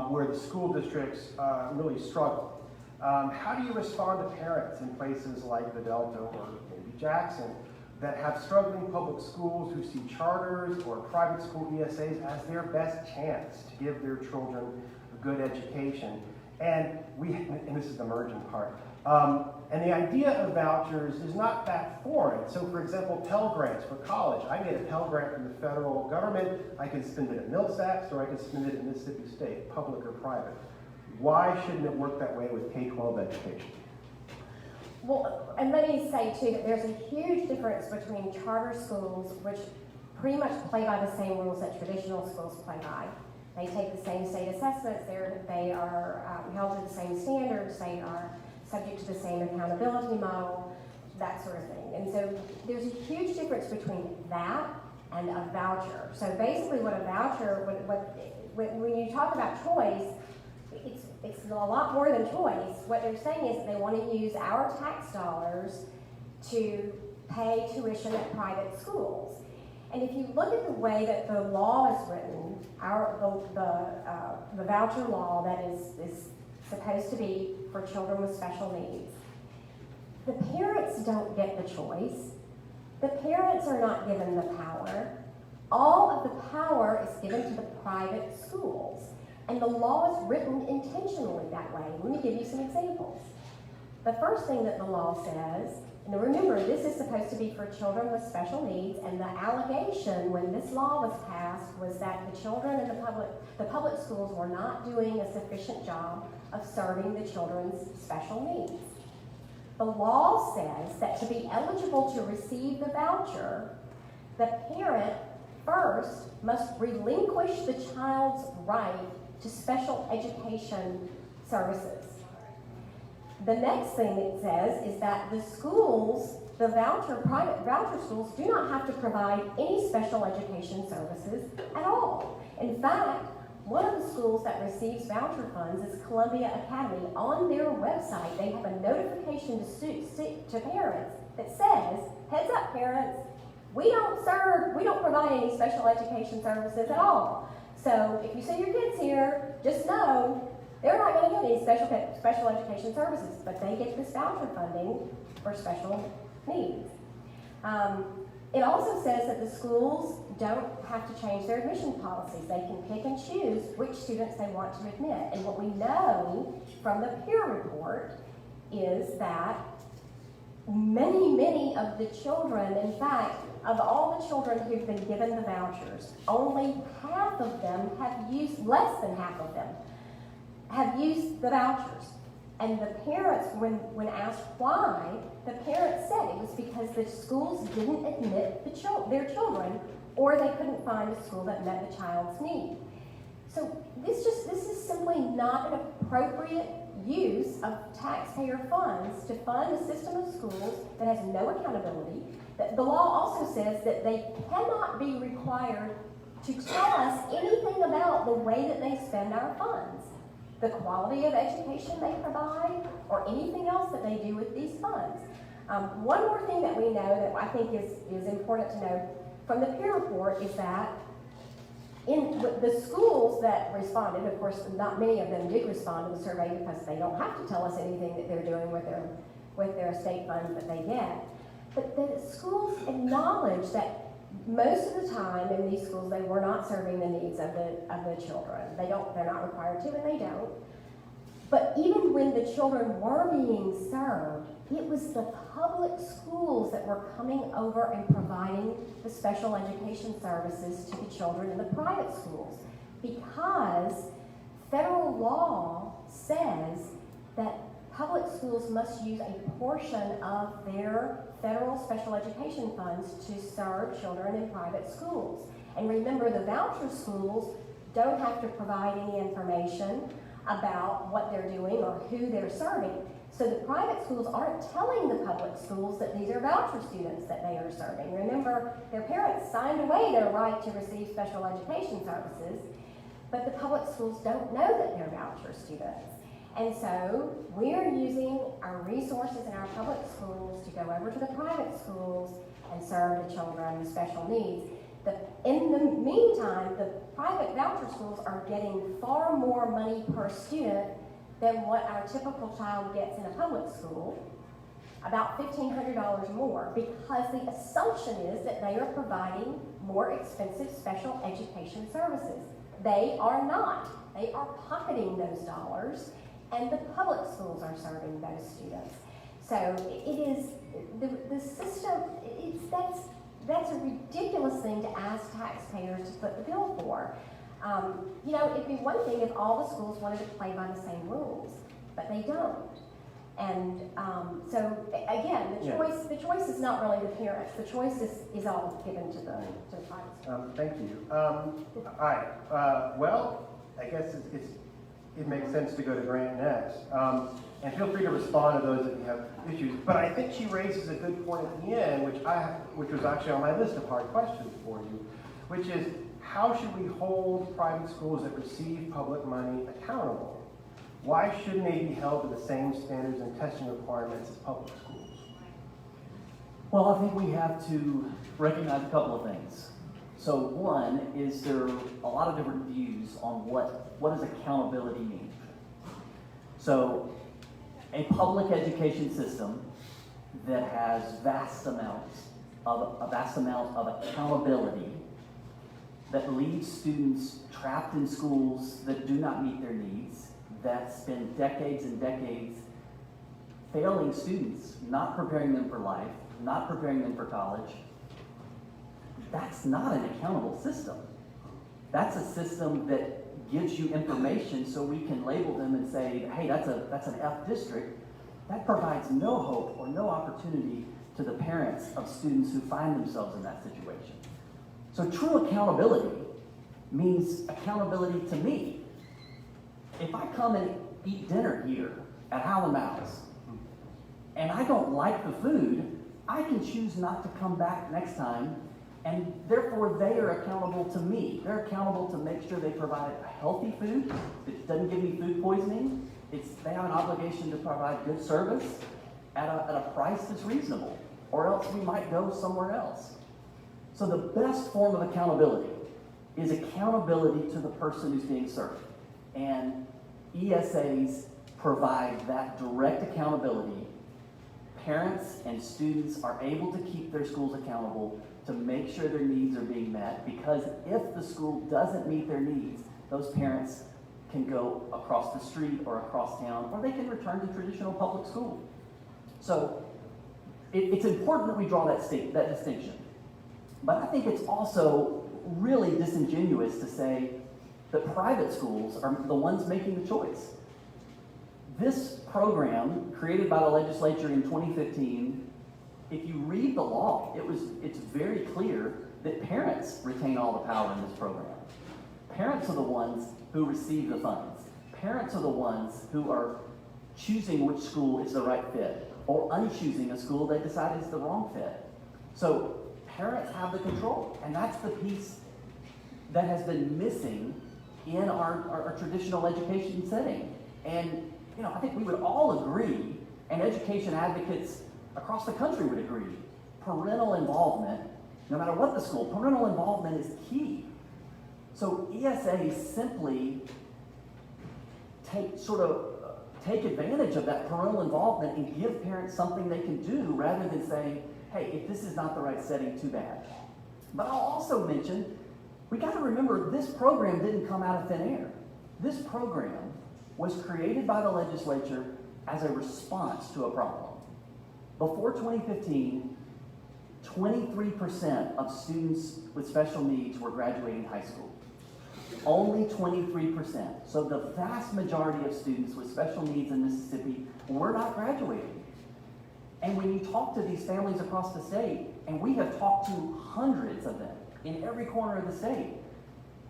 where the school districts really struggle, how do you respond to parents in places like the Delta or maybe Jackson that have struggling public schools who see charters or private school ESAs as their best chance to give their children a good education? And this is the merging part, and the idea of vouchers is not that foreign. So for example, Pell Grants for college. I get a Pell Grant from the federal government. I can spend it at Millsaps or I can spend it at Mississippi State, public or private. Why shouldn't it work that way with K-12 education? Well, and let me say too that there's a huge difference between charter schools, which pretty much play by the same rules that traditional schools play by. They take the same state assessments, they are held to the same standards, they are subject to the same accountability model, that sort of thing. And so there's a huge difference between that and a voucher. So basically what a voucher, when you talk about choice, it's a lot more than choice. What they're saying is they want to use our tax dollars to pay tuition at private schools. And if you look at the way that the law is written, the voucher law that is supposed to be for children with special needs, the parents don't get the choice. The parents are not given the power. All of the power is given to the private schools. And the law is written intentionally that way. Let me give you some examples. The first thing that the law says, and remember, this is supposed to be for children with special needs, and the allegation when this law was passed was that the children in the public schools were not doing a sufficient job of serving the children's special needs. The law says that to be eligible to receive the voucher, the parent first must relinquish the child's right to special education services. The next thing it says is that the schools, private voucher schools, do not have to provide any special education services at all. In fact, one of the schools that receives voucher funds is Columbia Academy. On their website, they have a notification to parents that says, heads up parents, we don't provide any special education services at all. So if you send your kids here, just know they're not going to get any special education services, but they get this voucher funding for special needs. It also says that the schools don't have to change their admission policies. They can pick and choose which students they want to admit. And what we know from the peer report is that many of the children, in fact, of all the children who've been given the vouchers, only half of them have used, less than half of them, have used the vouchers. And the parents, when asked why, the parents said it was because the schools didn't admit their children, or they couldn't find a school that met the child's need. So this is simply not an appropriate use of taxpayer funds to fund a system of schools that has no accountability. The law also says that they cannot be required to tell us anything about the way that they spend our funds, the quality of education they provide, or anything else that they do with these funds. One more thing that we know that I think is important to know from the peer report is that the schools that responded, of course, not many of them did respond to the survey because they don't have to tell us anything that they're doing with their state funds that they get. But the schools acknowledge that most of the time in these schools, they were not serving the needs of the children. They're not required to, and they don't. But even when the children were being served, it was the public schools that were coming over and providing the special education services to the children in the private schools, because federal law says that public schools must use a portion of their federal special education funds to serve children in private schools. And remember, the voucher schools don't have to provide any information about what they're doing or who they're serving. So the private schools aren't telling the public schools that these are voucher students that they are serving. Remember, their parents signed away their right to receive special education services, but the public schools don't know that they're voucher students. And so we're using our resources in our public schools to go over to the private schools and serve the children with special needs. In the meantime, the private voucher schools are getting far more money per student than what our typical child gets in a public school, about $1,500 more, because the assumption is that they are providing more expensive special education services. They are not. They are pocketing those dollars, and the public schools are serving those students. So it is, the system, that's a ridiculous thing to ask taxpayers to foot the bill for. It'd be one thing if all the schools wanted to play by the same rules, but they don't. And so again, the choice is not really the parents. The choice is all given to the private schools. Thank you. All right. Well, I guess it makes sense to go to Grant next. And feel free to respond to those if you have issues. But I think she raises a good point at the end, which was actually on my list of hard questions for you, which is, how should we hold private schools that receive public money accountable? Why shouldn't they be held to the same standards and testing requirements as public schools? Well, I think we have to recognize a couple of things. So one is there are a lot of different views on what does accountability mean. So a public education system that has a vast amount of accountability, that leaves students trapped in schools that do not meet their needs, that spend decades and decades failing students, not preparing them for life, not preparing them for college. That's not an accountable system. That's a system that gives you information so we can label them and say, hey, that's an F district. That provides no hope or no opportunity to the parents of students who find themselves in that situation. So true accountability means accountability to me. If I come and eat dinner here at Howland Mouse and I don't like the food, I can choose not to come back next time, and therefore they are accountable to me. They're accountable to make sure they provide a healthy food that doesn't give me food poisoning. They have an obligation to provide good service at a price that's reasonable, or else we might go somewhere else. So the best form of accountability is accountability to the person who's being served. And ESAs provide that direct accountability. Parents and students are able to keep their schools accountable to make sure their needs are being met, because if the school doesn't meet their needs, those parents can go across the street or across town, or they can return to traditional public school. So it's important that we draw that distinction. But I think it's also really disingenuous to say that private schools are the ones making the choice. This program, created by the legislature in 2015, if you read the law, it's very clear that parents retain all the power in this program. Parents are the ones who receive the funds. Parents are the ones who are choosing which school is the right fit, or unchoosing a school they decide is the wrong fit. So parents have the control, and that's the piece that has been missing in our traditional education setting. And I think we would all agree, and education advocates across the country would agree, parental involvement, no matter what the school, parental involvement is key. So ESAs simply take advantage of that parental involvement and give parents something they can do rather than saying, hey, if this is not the right setting, too bad. But I'll also mention, we got to remember this program didn't come out of thin air. This program was created by the legislature as a response to a problem. Before 2015, 23% of students with special needs were graduating high school. Only 23%. So the vast majority of students with special needs in Mississippi were not graduating. And when you talk to these families across the state, and we have talked to hundreds of them in every corner of the state,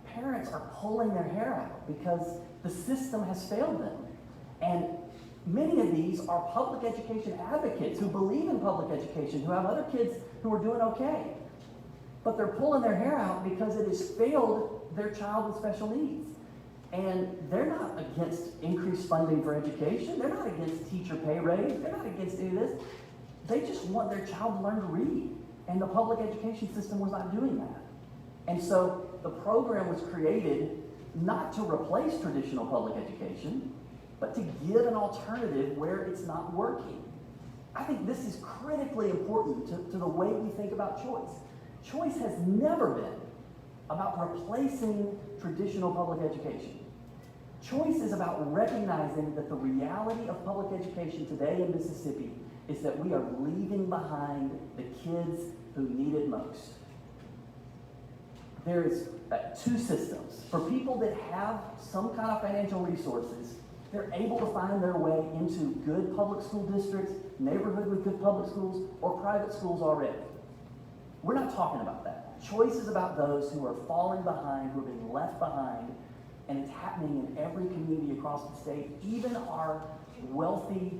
parents are pulling their hair out because the system has failed them. And many of these are public education advocates who believe in public education, who have other kids who are doing okay. But they're pulling their hair out because it has failed their child with special needs. And they're not against increased funding for education. They're not against teacher pay raise. They're not against any of this. They just want their child to learn to read. And the public education system was not doing that. And so the program was created not to replace traditional public education, but to give an alternative where it's not working. I think this is critically important to the way we think about choice. Choice has never been about replacing traditional public education. Choice is about recognizing that the reality of public education today in Mississippi is that we are leaving behind the kids who need it most. There is two systems. For people that have some kind of financial resources, they're able to find their way into good public school districts, neighborhood with good public schools, or private schools already. We're not talking about that. Choice is about those who are falling behind, who are being left behind, and it's happening in every community across the state. Even our wealthy,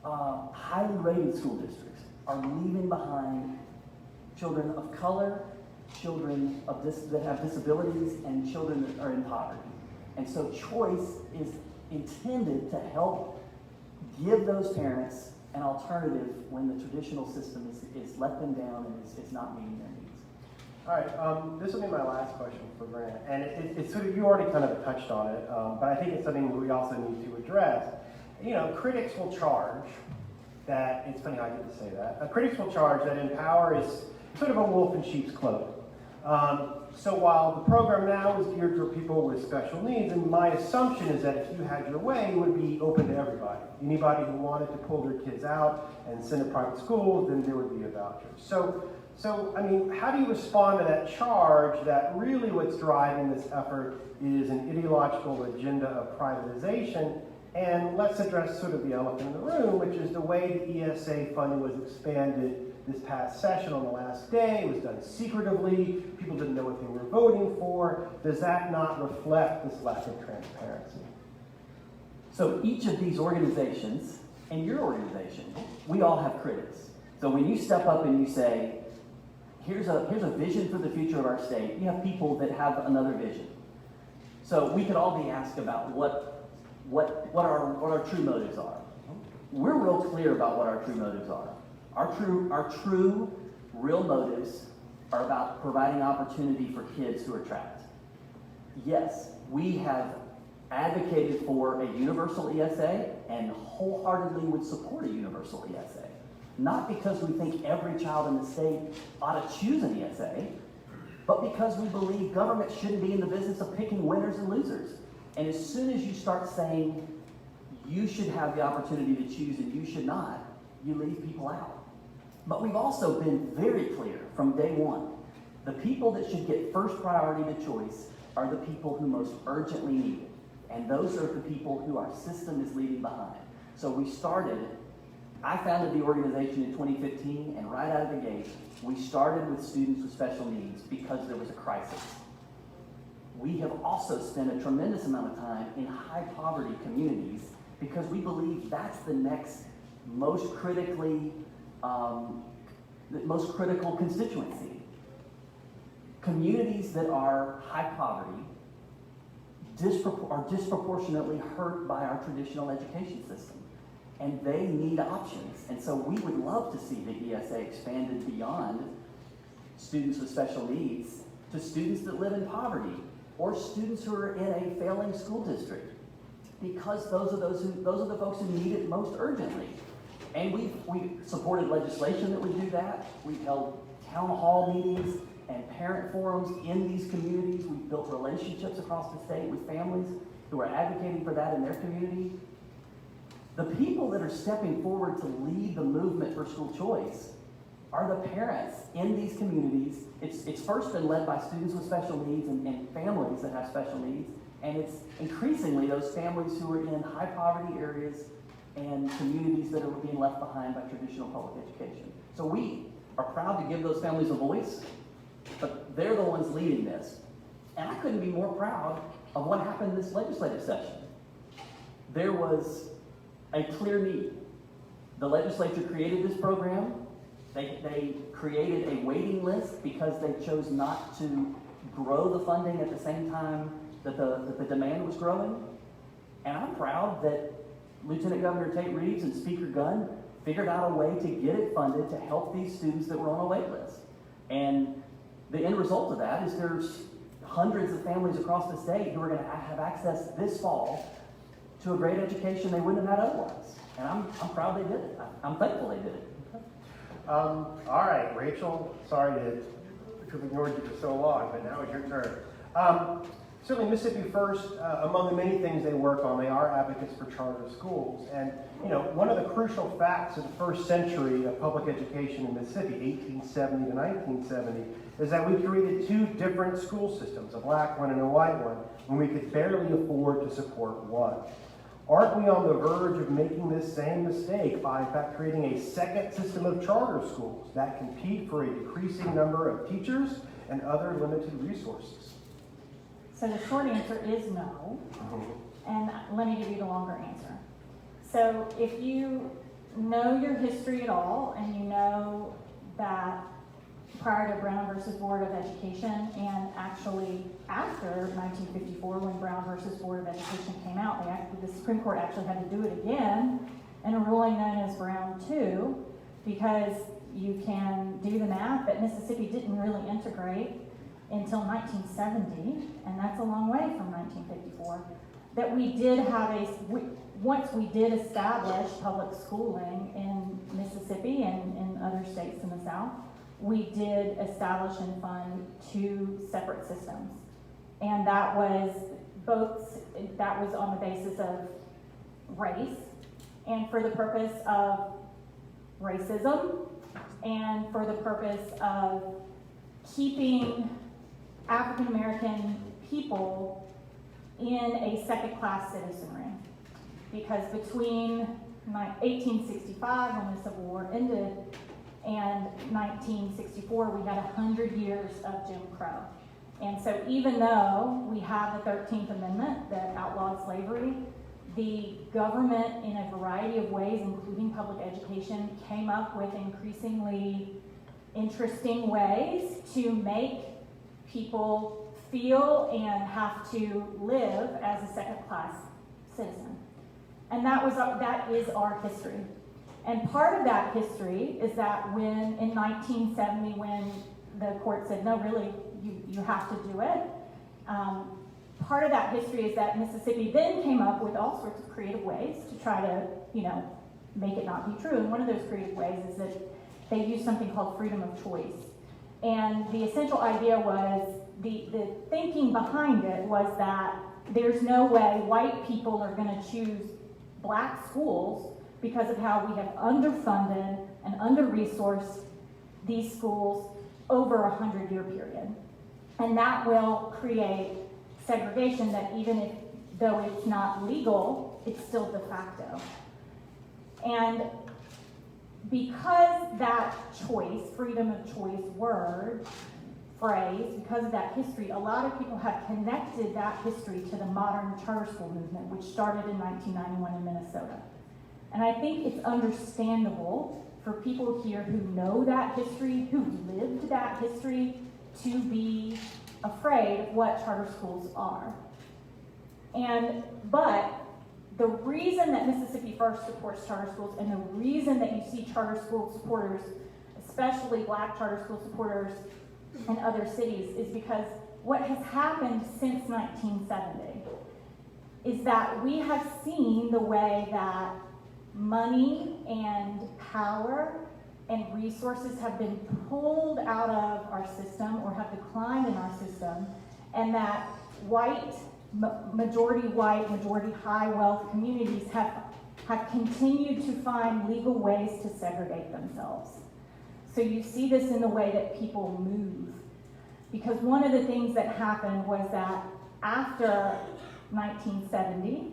highly rated school districts are leaving behind children of color, children that have disabilities, and children that are in poverty. And so choice is intended to help give those parents an alternative when the traditional system is let them down and is not meeting their needs. All right, this will be my last question for Grant, and it's sort of, you already kind of touched on it, but I think it's something we also need to address. You know, critics will charge that, it's funny how I get to say that, critics will charge that Empower is sort of a wolf in sheep's clothing. So while the program now is geared for people with special needs, and my assumption is that if you had your way, it would be open to everybody. Anybody who wanted to pull their kids out and send to private schools, then there would be a voucher. So, I mean, how do you respond to that charge that really what's driving this effort is an ideological agenda of privatization? And let's address sort of the elephant in the room, which is the way the ESA funding was expanded this past session on the last day. It was done secretively. People didn't know what they were voting for. Does that not reflect this lack of transparency? So each of these organizations, and your organization, we all have critics. So when you step up and you say, here's a vision for the future of our state, you have people that have another vision. So we could all be asked about what our true motives are. We're real clear about what our true motives are. Our true real motives are about providing opportunity for kids who are trapped. Yes, we have advocated for a universal ESA and wholeheartedly would support a universal ESA. Not because we think every child in the state ought to choose an ESA, but because we believe government shouldn't be in the business of picking winners and losers. And as soon as you start saying you should have the opportunity to choose and you should not, you leave people out. But we've also been very clear from day one. The people that should get first priority to choice are the people who most urgently need it. And those are the people who our system is leaving behind. So I founded the organization in 2015, and right out of the gate, we started with students with special needs because there was a crisis. We have also spent a tremendous amount of time in high poverty communities because we believe that's the next most critical constituency. Communities that are high poverty are disproportionately hurt by our traditional education system, and they need options. And so we would love to see the ESA expanded beyond students with special needs to students that live in poverty or students who are in a failing school district, because those are the folks who need it most urgently. And we supported legislation that would do that. We've held town hall meetings and parent forums in these communities. We've built relationships across the state with families who are advocating for that in their community. The people that are stepping forward to lead the movement for school choice are the parents in these communities. It's first been led by students with special needs and families that have special needs, and it's increasingly those families who are in high poverty areas and communities that are being left behind by traditional public education. So we are proud to give those families a voice, but they're the ones leading this. And I couldn't be more proud of what happened this legislative session. There was a clear need. The legislature created this program. They created a waiting list because they chose not to grow the funding at the same time that the demand was growing. And I'm proud that Lieutenant Governor Tate Reeves and Speaker Gunn figured out a way to get it funded to help these students that were on a wait list. And the end result of that is there's hundreds of families across the state who are going to have access this fall to a great education they wouldn't have had otherwise. And I'm proud they did it. I'm thankful they did it. All right, Rachel, sorry to have ignored you for so long, but now it's your turn. Certainly Mississippi First, among the many things they work on, they are advocates for charter schools. And, one of the crucial facts of the first century of public education in Mississippi, 1870 to 1970, is that we created two different school systems, a black one and a white one, when we could barely afford to support one. Aren't we on the verge of making this same mistake by, in fact, creating a second system of charter schools that compete for a decreasing number of teachers and other limited resources? So the short answer is no, and let me give you the longer answer. So if you know your history at all, and you know that prior to Brown versus Board of Education, and actually after 1954, when Brown versus Board of Education came out, the Supreme Court actually had to do it again in a ruling known as Brown 2, because you can do the math, but Mississippi didn't really integrate until 1970, and that's a long way from 1954, that we did have once we did establish public schooling in Mississippi and in other states in the South, we did establish and fund two separate systems. And that was on the basis of race, and for the purpose of racism, and for the purpose of keeping African American people in a second-class citizenry. Because between 1865, when the Civil War ended, and 1964, we had 100 years of Jim Crow. And so even though we have the 13th Amendment that outlawed slavery, the government, in a variety of ways, including public education, came up with increasingly interesting ways to make people feel and have to live as a second-class citizen. And that is our history. And part of that history is that when, in 1970, when the court said, no, really, you have to do it, part of that history is that Mississippi then came up with all sorts of creative ways to try to, make it not be true. And one of those creative ways is that they used something called freedom of choice. And the essential idea was, the thinking behind it was that there's no way white people are going to choose black schools because of how we have underfunded and under-resourced these schools over a 100-year period. And that will create segregation that even though it's not legal, it's still de facto. And because that choice, freedom of choice word, phrase, because of that history, a lot of people have connected that history to the modern charter school movement, which started in 1991 in Minnesota. And I think it's understandable for people here who know that history, who lived that history, to be afraid of what charter schools are. But the reason that Mississippi First supports charter schools, and the reason that you see charter school supporters, especially black charter school supporters in other cities, is because what has happened since 1970 is that we have seen the way that money and power and resources have been pulled out of our system or have declined in our system, and that majority white, majority high wealth communities have continued to find legal ways to segregate themselves. So you see this in the way that people move. Because one of the things that happened was that after 1970,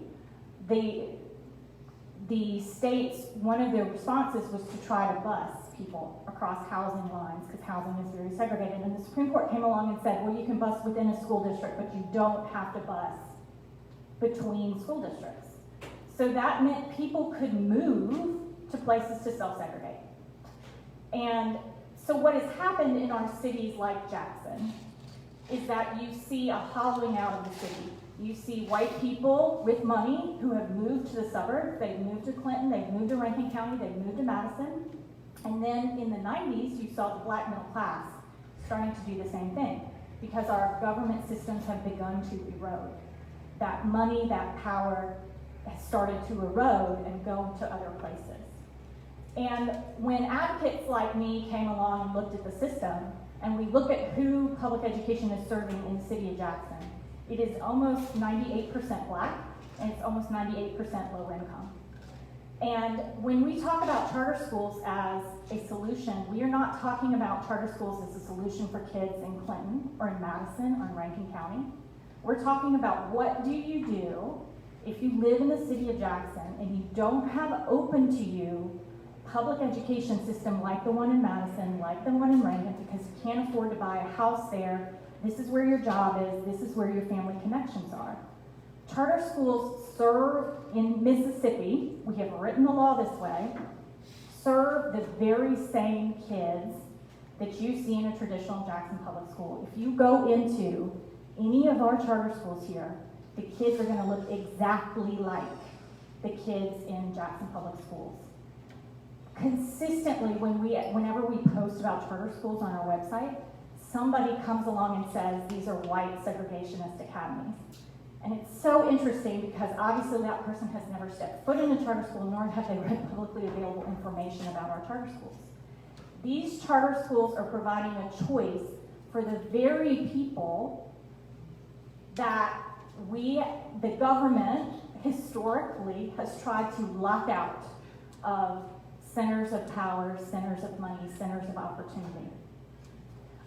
the states, one of their responses was to try to bus people across housing lines, because housing is very segregated. And the Supreme Court came along and said, well, you can bus within a school district, but you don't have to bus between school districts. So that meant people could move to places to self-segregate. And so what has happened in our cities like Jackson is that you see a hollowing out of the city. You see white people with money who have moved to the suburbs. They've moved to Clinton, they've moved to Rankin County, they've moved to Madison. And then in the 90s, you saw the black middle class starting to do the same thing, because our government systems have begun to erode. That money, that power has started to erode and go to other places. And when advocates like me came along and looked at the system, and we look at who public education is serving in the city of Jackson, it is almost 98% black, and it's almost 98% low income. And when we talk about charter schools as a solution, we are not talking about charter schools as a solution for kids in Clinton or in Madison or in Rankin County. We're talking about what do you do if you live in the city of Jackson and you don't have open to you public education system like the one in Madison, like the one in Rankin, because you can't afford to buy a house there. This is where your job is. This is where your family connections are. Charter schools serve in Mississippi, we have written the law this way, serve the very same kids that you see in a traditional Jackson public school. If you go into any of our charter schools here, the kids are going to look exactly like the kids in Jackson public schools. Consistently, whenever we post about charter schools on our website, somebody comes along and says these are white segregationist academies. And it's so interesting because obviously that person has never stepped foot in a charter school, nor have they read publicly available information about our charter schools. These charter schools are providing a choice for the very people that the government historically has tried to lock out of centers of power, centers of money, centers of opportunity.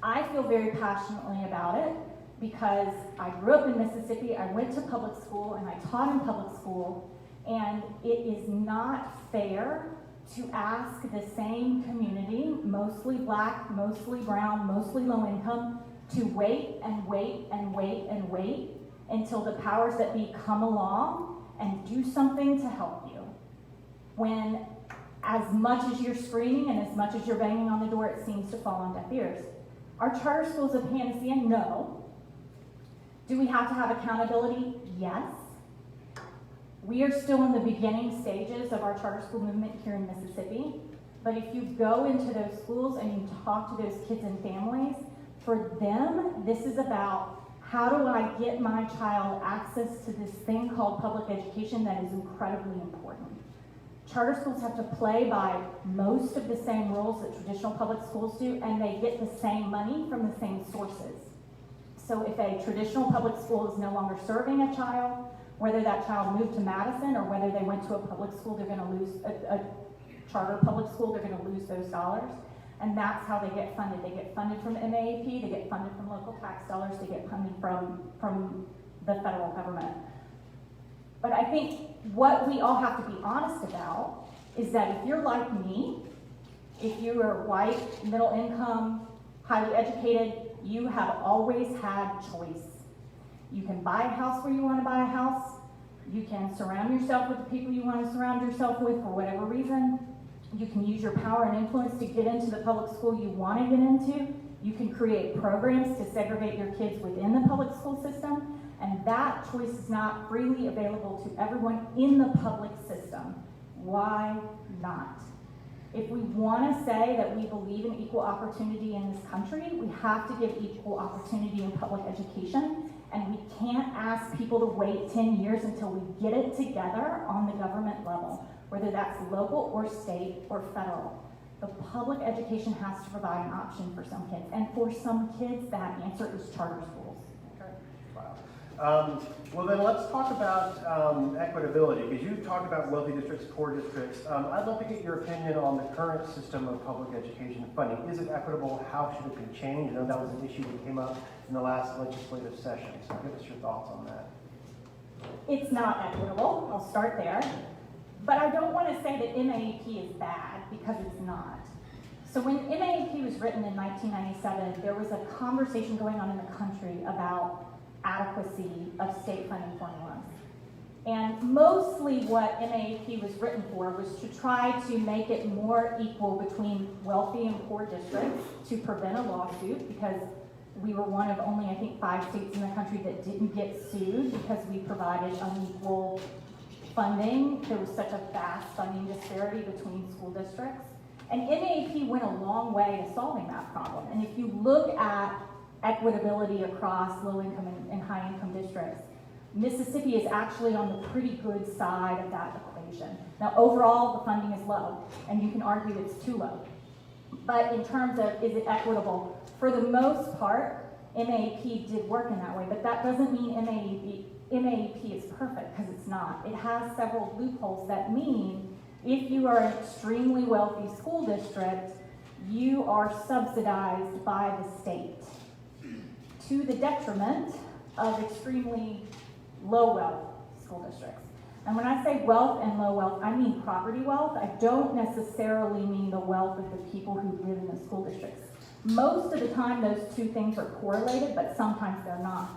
I feel very passionately about it because I grew up in Mississippi, I went to public school, and I taught in public school, and it is not fair to ask the same community, mostly black, mostly brown, mostly low income, to wait and wait and wait and wait until the powers that be come along and do something to help you. When as much as you're screaming and as much as you're banging on the door, it seems to fall on deaf ears. Are charter schools a panacea? No. Do we have to have accountability? Yes. We are still in the beginning stages of our charter school movement here in Mississippi, but if you go into those schools and you talk to those kids and families, for them, this is about how do I get my child access to this thing called public education that is incredibly important. Charter schools have to play by most of the same rules that traditional public schools do, and they get the same money from the same sources. So if a traditional public school is no longer serving a child, whether that child moved to Madison or whether they went to a public school, they're going to lose a charter public school, they're going to lose those dollars. And that's how they get funded. They get funded from MAAP, they get funded from local tax dollars, they get funded from the federal government. But I think what we all have to be honest about is that if you're like me, if you are white, middle income, highly educated, you have always had choice. You can buy a house where you want to buy a house. You can surround yourself with the people you want to surround yourself with for whatever reason. You can use your power and influence to get into the public school you want to get into. You can create programs to segregate your kids within the public school system. And that choice is not freely available to everyone in the public system. Why not? If we want to say that we believe in equal opportunity in this country, we have to give equal opportunity in public education, and we can't ask people to wait 10 years until we get it together on the government level, whether that's local or state or federal. The public education has to provide an option for some kids, and for some kids, that answer is charter schools. Wow. Well, then let's talk about equitability, because you talked about wealthy districts, poor districts. I'd love to get your opinion on the current system of public education funding. Is it equitable? How should it be changed? I know that was an issue that came up in the last legislative session, so give us your thoughts on that. It's not equitable, I'll start there. But I don't want to say that MAEP is bad, because it's not. So when MAEP was written in 1997, there was a conversation going on in the country about adequacy of state funding formulas. And mostly what MAEP was written for was to try to make it more equal between wealthy and poor districts to prevent a lawsuit, because we were one of only, I think, 5 states in the country that didn't get sued because we provided unequal funding. There was such a vast funding disparity between school districts. And MAEP went a long way to solving that problem. And if you look at equitability across low-income and high-income districts, Mississippi is actually on the pretty good side of that equation. Now, overall, the funding is low, and you can argue it's too low. But in terms of, is it equitable? For the most part, MAEP did work in that way, but that doesn't mean MAEP is perfect, because it's not. It has several loopholes that mean if you are an extremely wealthy school district, you are subsidized by the state to the detriment of extremely low wealth school districts. And when I say wealth and low wealth, I mean property wealth. I don't necessarily mean the wealth of the people who live in the school districts. Most of the time, those two things are correlated, but sometimes they're not.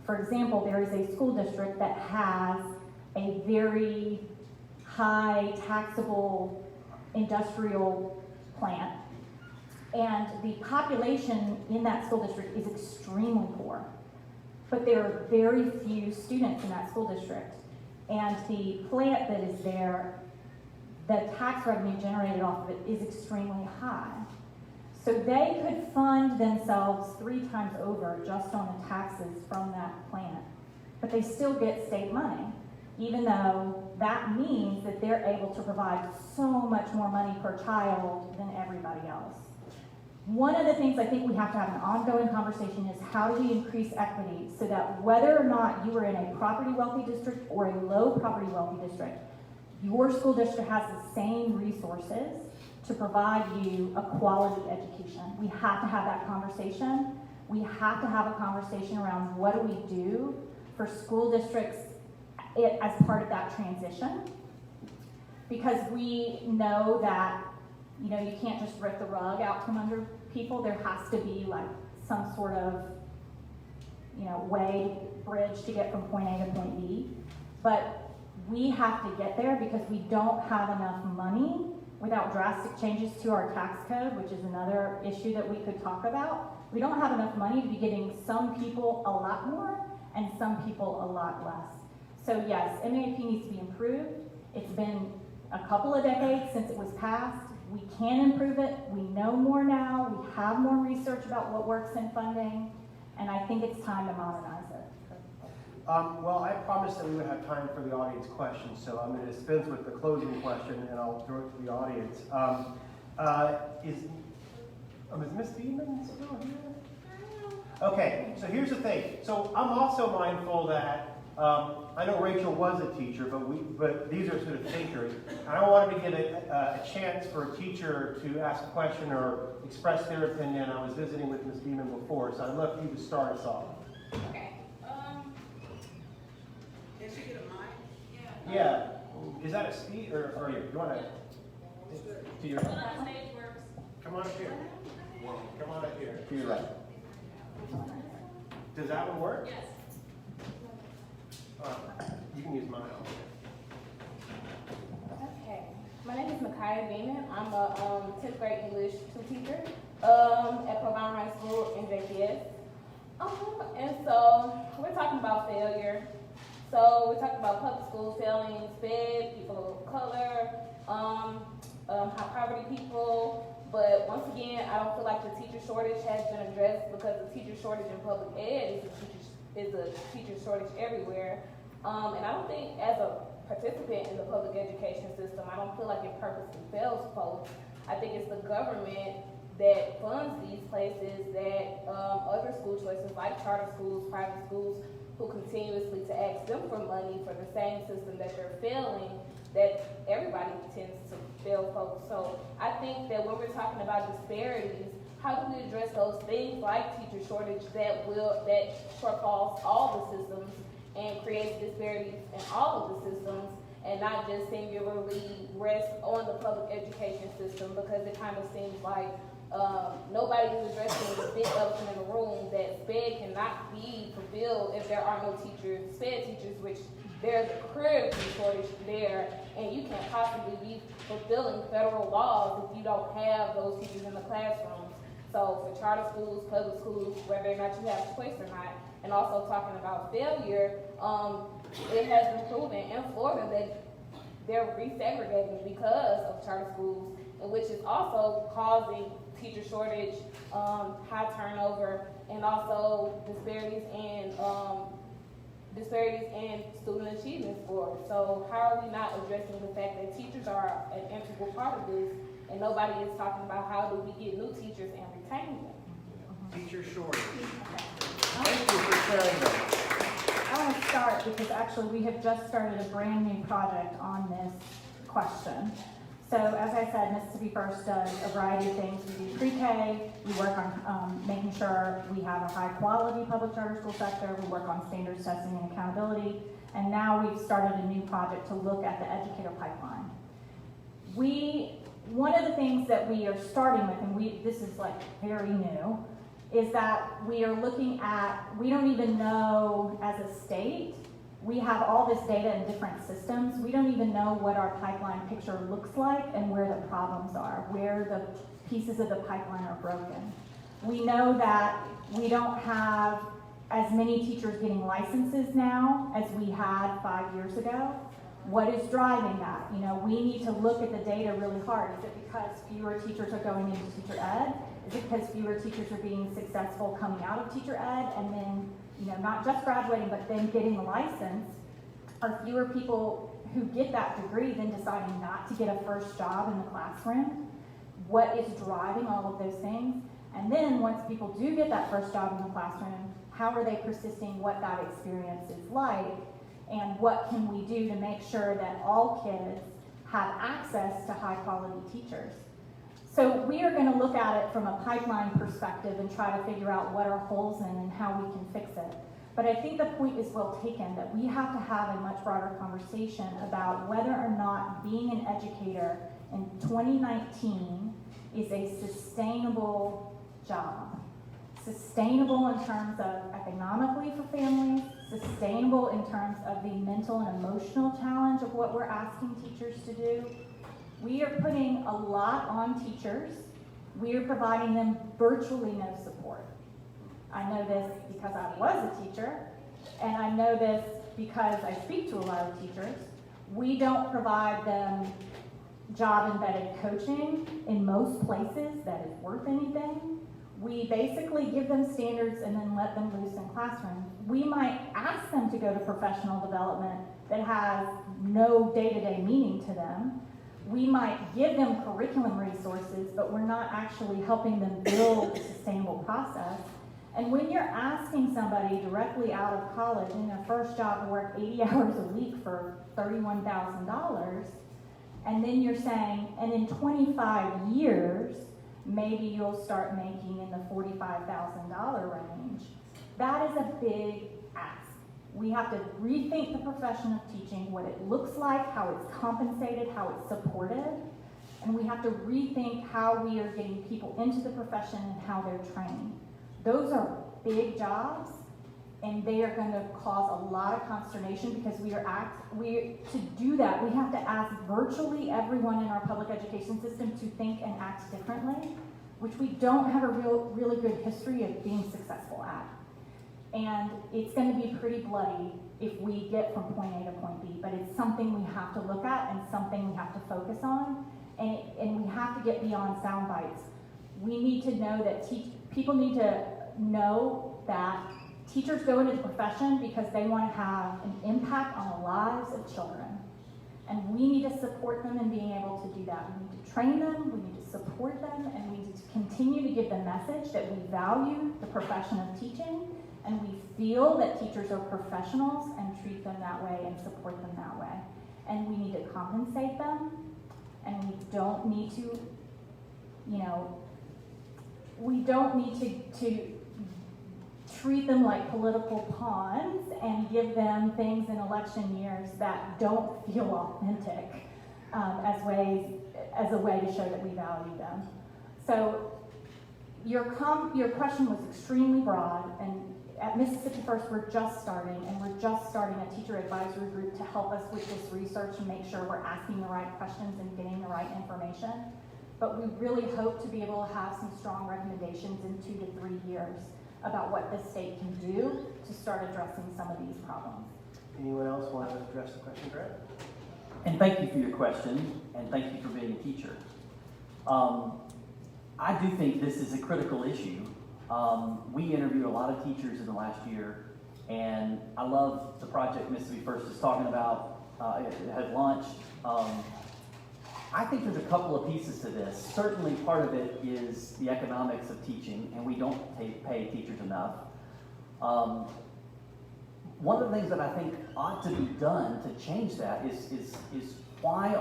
For example, there is a school district that has a very high taxable industrial plant, and the population in that school district is extremely poor. But there are very few students in that school district. And the plant that is there, the tax revenue generated off of it is extremely high. So they could fund themselves 3 times over just on the taxes from that plant. But they still get state money, even though that means that they're able to provide so much more money per child than everybody else. One of the things I think we have to have an ongoing conversation is how do we increase equity so that whether or not you are in a property wealthy district or a low property wealthy district, your school district has the same resources to provide you a quality education. We have to have that conversation. We have to have a conversation around what do we do for school districts as part of that transition. Because we know that you can't just rip the rug out from under people. There has to be like some sort of, bridge to get from point A to point B. But we have to get there because we don't have enough money without drastic changes to our tax code, which is another issue that we could talk about. We don't have enough money to be giving some people a lot more and some people a lot less. So yes, MAP needs to be improved. It's been a couple of decades since it was passed. We can improve it. We know more now. We have more research about what works in funding, and I think it's time to modernize it. Well, I promised that we would have time for the audience questions, so I'm going to dispense with the closing question, and I'll throw it to the audience. Is Ms. Beeman still here? Okay, so here's the thing. So I'm also mindful that I know Rachel was a teacher, but these are sort of thinkers. I don't want to give a chance for a teacher to ask a question or express their opinion. I was visiting with Ms. Beeman before, so I'd love for you to start us off. Okay. Can she get a mic? Yeah. Is that a speed or you want to your Come on up here. Come on up here. To your left. Does that one work? Yes. You can use mine. Okay. My name is Micaiah Beeman. I'm a 10th grade English teacher at Provine High School in JPS. And so we're talking about failure. So we're talking about public schools failing, SPED, people of color. high poverty people. But once again, I don't feel like the teacher shortage has been addressed, because the teacher shortage in public ed is a teacher shortage everywhere. And I don't think, as a participant in the public education system, I don't feel like it purposely fails folks. I think it's the government that funds these places, that other school choices like charter schools, private schools, who continuously to ask them for money for the same system that they're failing, that everybody tends to fail folks. So I think that when we're talking about disparities, how do we address those things like teacher shortage that shortfalls all the systems and creates disparities in all of the systems, and not just singularly rest on the public education system, because it kind of seems like nobody's addressing the big elephant in the room, that SPED cannot be fulfilled if there are no teachers, SPED teachers, which there's a critical shortage there, and you can't possibly be fulfilling federal laws if you don't have those teachers in the classrooms. So for charter schools, public schools, whether or not you have choice or not, and also talking about failure, it has been proven in Florida that they're resegregating because of charter schools, and which is also causing teacher shortage, high turnover, and also disparities in student achievement scores. So how are we not addressing the fact that teachers are an integral part of this, and nobody is talking about how do we get new teachers and retain them? Teacher shortage. Thank you for sharing that. I want to start because actually we have just started a brand new project on this question. So as I said, Mississippi First does a variety of things. We do pre-K, we work on making sure we have a high quality public charter school sector, we work on standards testing and accountability, and now we've started a new project to look at the educator pipeline. One of the things that we are starting with, and this is like very new, is that we are looking at, we don't even know as a state, we have all this data in different systems. We don't even know what our pipeline picture looks like and where the problems are, where the pieces of the pipeline are broken. We know that we don't have as many teachers getting licenses now as we had 5 years ago. What is driving that? We need to look at the data really hard. Is it because fewer teachers are going into teacher ed? Is it because fewer teachers are being successful coming out of teacher ed and then, not just graduating, but then getting the license? Are fewer people who get that degree then deciding not to get a first job in the classroom? What is driving all of those things? And then once people do get that first job in the classroom, how are they persisting, what that experience is like, and what can we do to make sure that all kids have access to high quality teachers? So we are going to look at it from a pipeline perspective and try to figure out what are holes in and how we can fix it. But I think the point is well taken, that we have to have a much broader conversation about whether or not being an educator in 2019 is a sustainable job. Sustainable in terms of economically for families, sustainable in terms of the mental and emotional challenge of what we're asking teachers to do. We are putting a lot on teachers. We are providing them virtually no support. I know this because I was a teacher, and I know this because I speak to a lot of teachers. We don't provide them job-embedded coaching in most places that is worth anything. We basically give them standards and then let them loose in classrooms. We might ask them to go to professional development that has no day-to-day meaning to them. We might give them curriculum resources, but we're not actually helping them build a sustainable process. And when you're asking somebody directly out of college in their first job to work 80 hours a week for $31,000, and then you're saying, and in 25 years, maybe you'll start making in the $45,000 range, that is a big ask. We have to rethink the profession of teaching, what it looks like, how it's compensated, how it's supported, and we have to rethink how we are getting people into the profession and how they're trained. Those are big jobs, and they are going to cause a lot of consternation because to do that, we have to ask virtually everyone in our public education system to think and act differently, which we don't have a really good history of being successful at. And it's going to be pretty bloody if we get from point A to point B, but it's something we have to look at and something we have to focus on. and we have to get beyond sound bites. We need to know that people need to know that teachers go into the profession because they want to have an impact on the lives of children. And we need to support them in being able to do that. We need to train them, we need to support them, and we need to continue to give the message that we value the profession of teaching, and we feel that teachers are professionals and treat them that way and support them that way. And we need to compensate them, and we don't need to, we don't need to treat them like political pawns and give them things in election years that don't feel authentic as a way to show that we value them. So your question was extremely broad, and at Mississippi First we're just starting a teacher advisory group to help us with this research and make sure we're asking the right questions and getting the right information. But we really hope to be able to have some strong recommendations in 2 to 3 years about what the state can do to start addressing some of these problems. Anyone else want to address the question, Brett? And thank you for your question, and thank you for being a teacher. I do think this is a critical issue. We interviewed a lot of teachers in the last year, and I love the project Mississippi First is talking about. It has launched. I think there's a couple of pieces to this. Certainly part of it is the economics of teaching, and we don't pay teachers enough. One of the things that I think ought to be done to change that is why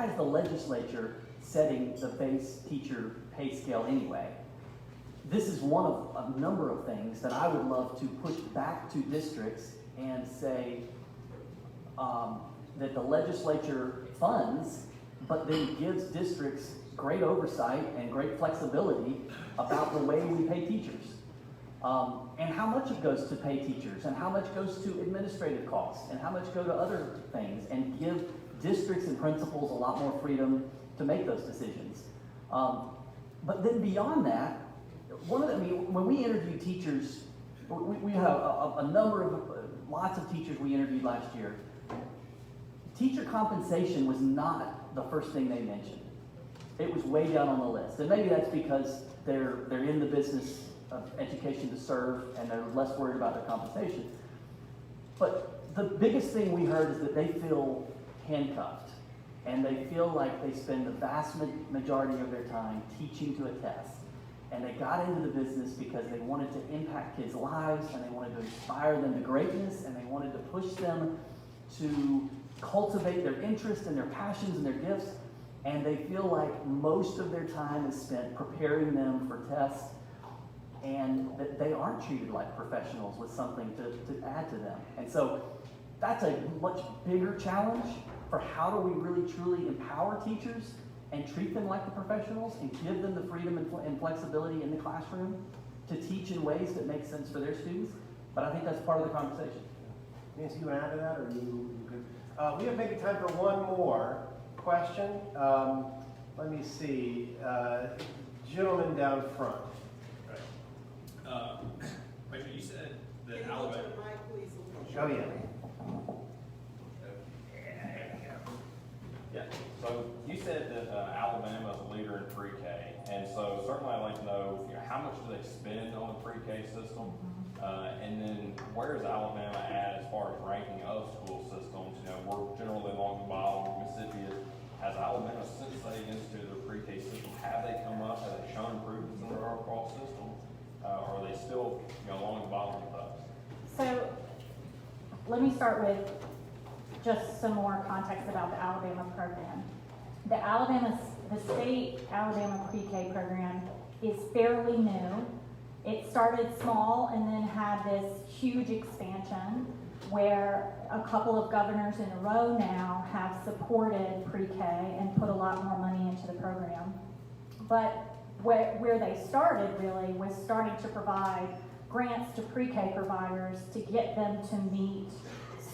is the legislature setting the base teacher pay scale anyway? This is one of a number of things that I would love to push back to districts and say that the legislature funds, but then gives districts great oversight and great flexibility about the way we pay teachers. And how much it goes to pay teachers, and how much goes to administrative costs, and how much go to other things, and give districts and principals a lot more freedom to make those decisions. But then beyond that, when we interview teachers, we have lots of teachers we interviewed last year. Teacher compensation was not the first thing they mentioned. It was way down on the list. And maybe that's because they're in the business of education to serve and they're less worried about their compensation. But the biggest thing we heard is that they feel handcuffed, and they feel like they spend the vast majority of their time teaching to a test. And they got into the business because they wanted to impact kids' lives, and they wanted to inspire them to greatness, and they wanted to push them to cultivate their interests and their passions and their gifts. And they feel like most of their time is spent preparing them for tests, and that they aren't treated like professionals with something to add to them. And so that's a much bigger challenge for how do we really truly empower teachers and treat them like the professionals and give them the freedom and flexibility in the classroom to teach in ways that make sense for their students. But I think that's part of the conversation. Nancy, you want to add to that, or you good? We have maybe time for one more question. Let me see. Gentleman down front. Wait, you said that Can you go to Alabama. the mic, please? Oh, yeah. Yeah. So you said that Alabama is a leader in pre-K, and so certainly I'd like to know, how much do they spend on the pre-K system, and then where is Alabama at as far as ranking of school systems? We're generally along the bottom. Mississippi has Alabama, since they instituted their pre-K system, have they come up? Have they shown improvements in their overall system? Or are they still along the bottom of those? So let me start with just some more context about the Alabama program. The state Alabama pre-K program is fairly new. It started small and then had this huge expansion where a couple of governors in a row now have supported pre-K and put a lot more money into the program. But where they started really was starting to provide grants to pre-K providers to get them to meet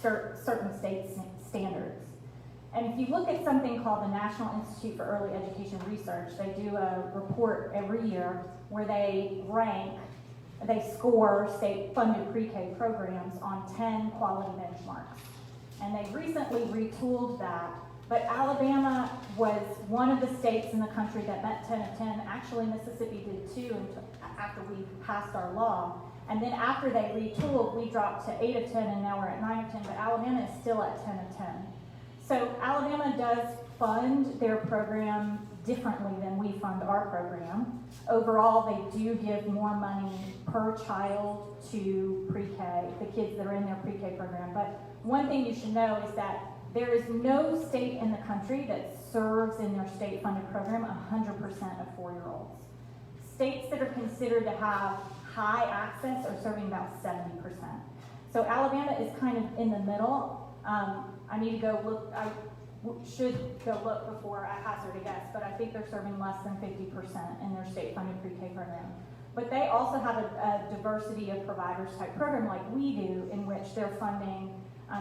certain state standards. And if you look at something called the National Institute for Early Education Research, they do a report every year where they score state-funded pre-K programs on 10 quality benchmarks. And they recently retooled that But Alabama was one of the states in the country that met 10 of 10. Actually, Mississippi did too after we passed our law. And then after they retooled, we dropped to 8 of 10, and now we're at 9 of 10, but Alabama is still at 10 of 10. So Alabama does fund their program differently than we fund our program. Overall, they do give more money per child to pre-K, the kids that are in their pre-K program. But one thing you should know is that there is no state in the country that serves in their state-funded program 100% of 4-year-olds. States that are considered to have high access are serving about 70%. So Alabama is kind of in the middle. I need to go look, I should go look before I hazard a guess, but I think they're serving less than 50% in their state-funded pre-K program. But they also have a diversity of providers type program like we do, in which they're funding,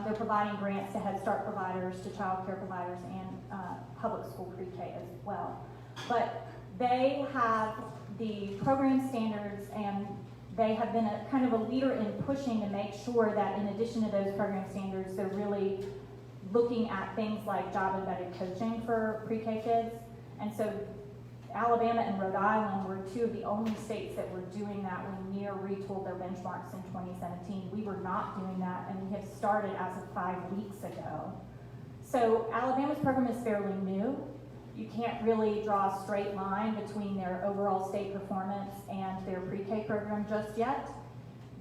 they're providing grants to Head Start providers, to child care providers, and public school pre-K as well. But they have the program standards, and they have been a kind of a leader in pushing to make sure that in addition to those program standards, they're really looking at things like job embedded coaching for pre-K kids. And so Alabama and Rhode Island were two of the only states that were doing that when NEAR retooled their benchmarks in 2017. We were not doing that, and we have started as of 5 weeks ago. So Alabama's program is fairly new. You can't really draw a straight line between their overall state performance and their pre-K program just yet.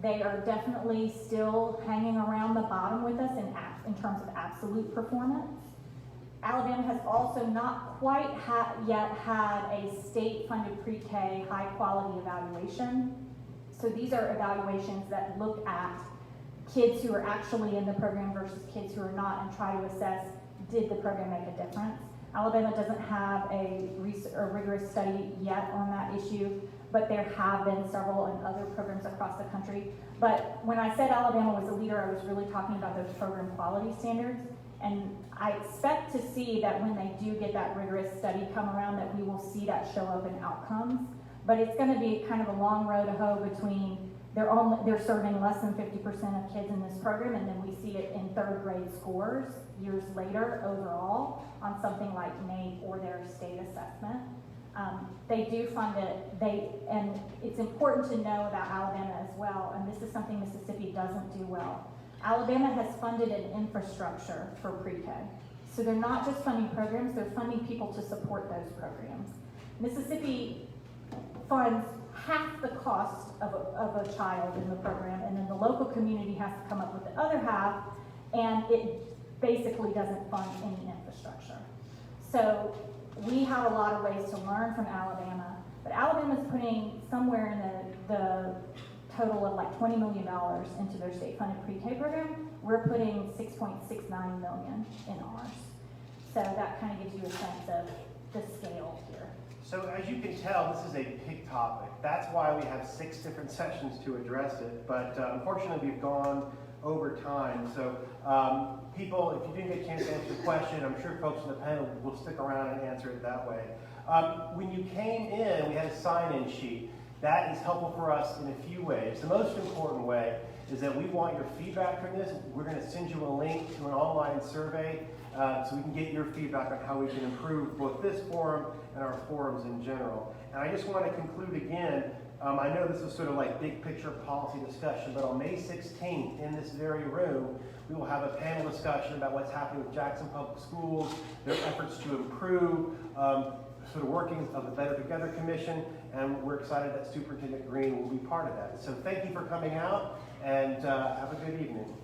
They are definitely still hanging around the bottom with us in terms of absolute performance. Alabama has also not quite yet had a state-funded pre-K high-quality evaluation. So these are evaluations that look at kids who are actually in the program versus kids who are not and try to assess, did the program make a difference? Alabama doesn't have a rigorous study yet on that issue, but there have been several in other programs across the country. But when I said Alabama was a leader, I was really talking about those program quality standards. And I expect to see that when they do get that rigorous study come around, that we will see that show up in outcomes. But it's going to be kind of a long road to hoe between they're serving less than 50% of kids in this program, and then we see it in third grade scores years later overall on something like NAEP or their state assessment. They do fund it, and it's important to know about Alabama as well, and this is something Mississippi doesn't do well. Alabama has funded an infrastructure for pre-K. So they're not just funding programs, they're funding people to support those programs. Mississippi funds half the cost of a child in the program, and then the local community has to come up with the other half, and it basically doesn't fund any infrastructure. So we have a lot of ways to learn from Alabama, but Alabama's putting somewhere in the total of like $20 million into their state-funded pre-K program. We're putting $6.69 million in ours. So that kind of gives you a sense of the scale here. So as you can tell, this is a big topic. That's why we have 6 different sessions to address it. But unfortunately, we've gone over time. So people, if you didn't get a chance to answer the question, I'm sure folks on the panel will stick around and answer it that way. When you came in, we had a sign-in sheet. That is helpful for us in a few ways. The most important way is that we want your feedback from this. We're going to send you a link to an online survey so we can get your feedback on how we can improve both this forum and our forums in general. And I just want to conclude again, I know this is sort of like big picture policy discussion, but on May 16th in this very room, we will have a panel discussion about what's happening with Jackson Public Schools, their efforts to improve, sort of workings of the Better Together Commission, and we're excited that Superintendent Green will be part of that. So thank you for coming out, and have a good evening.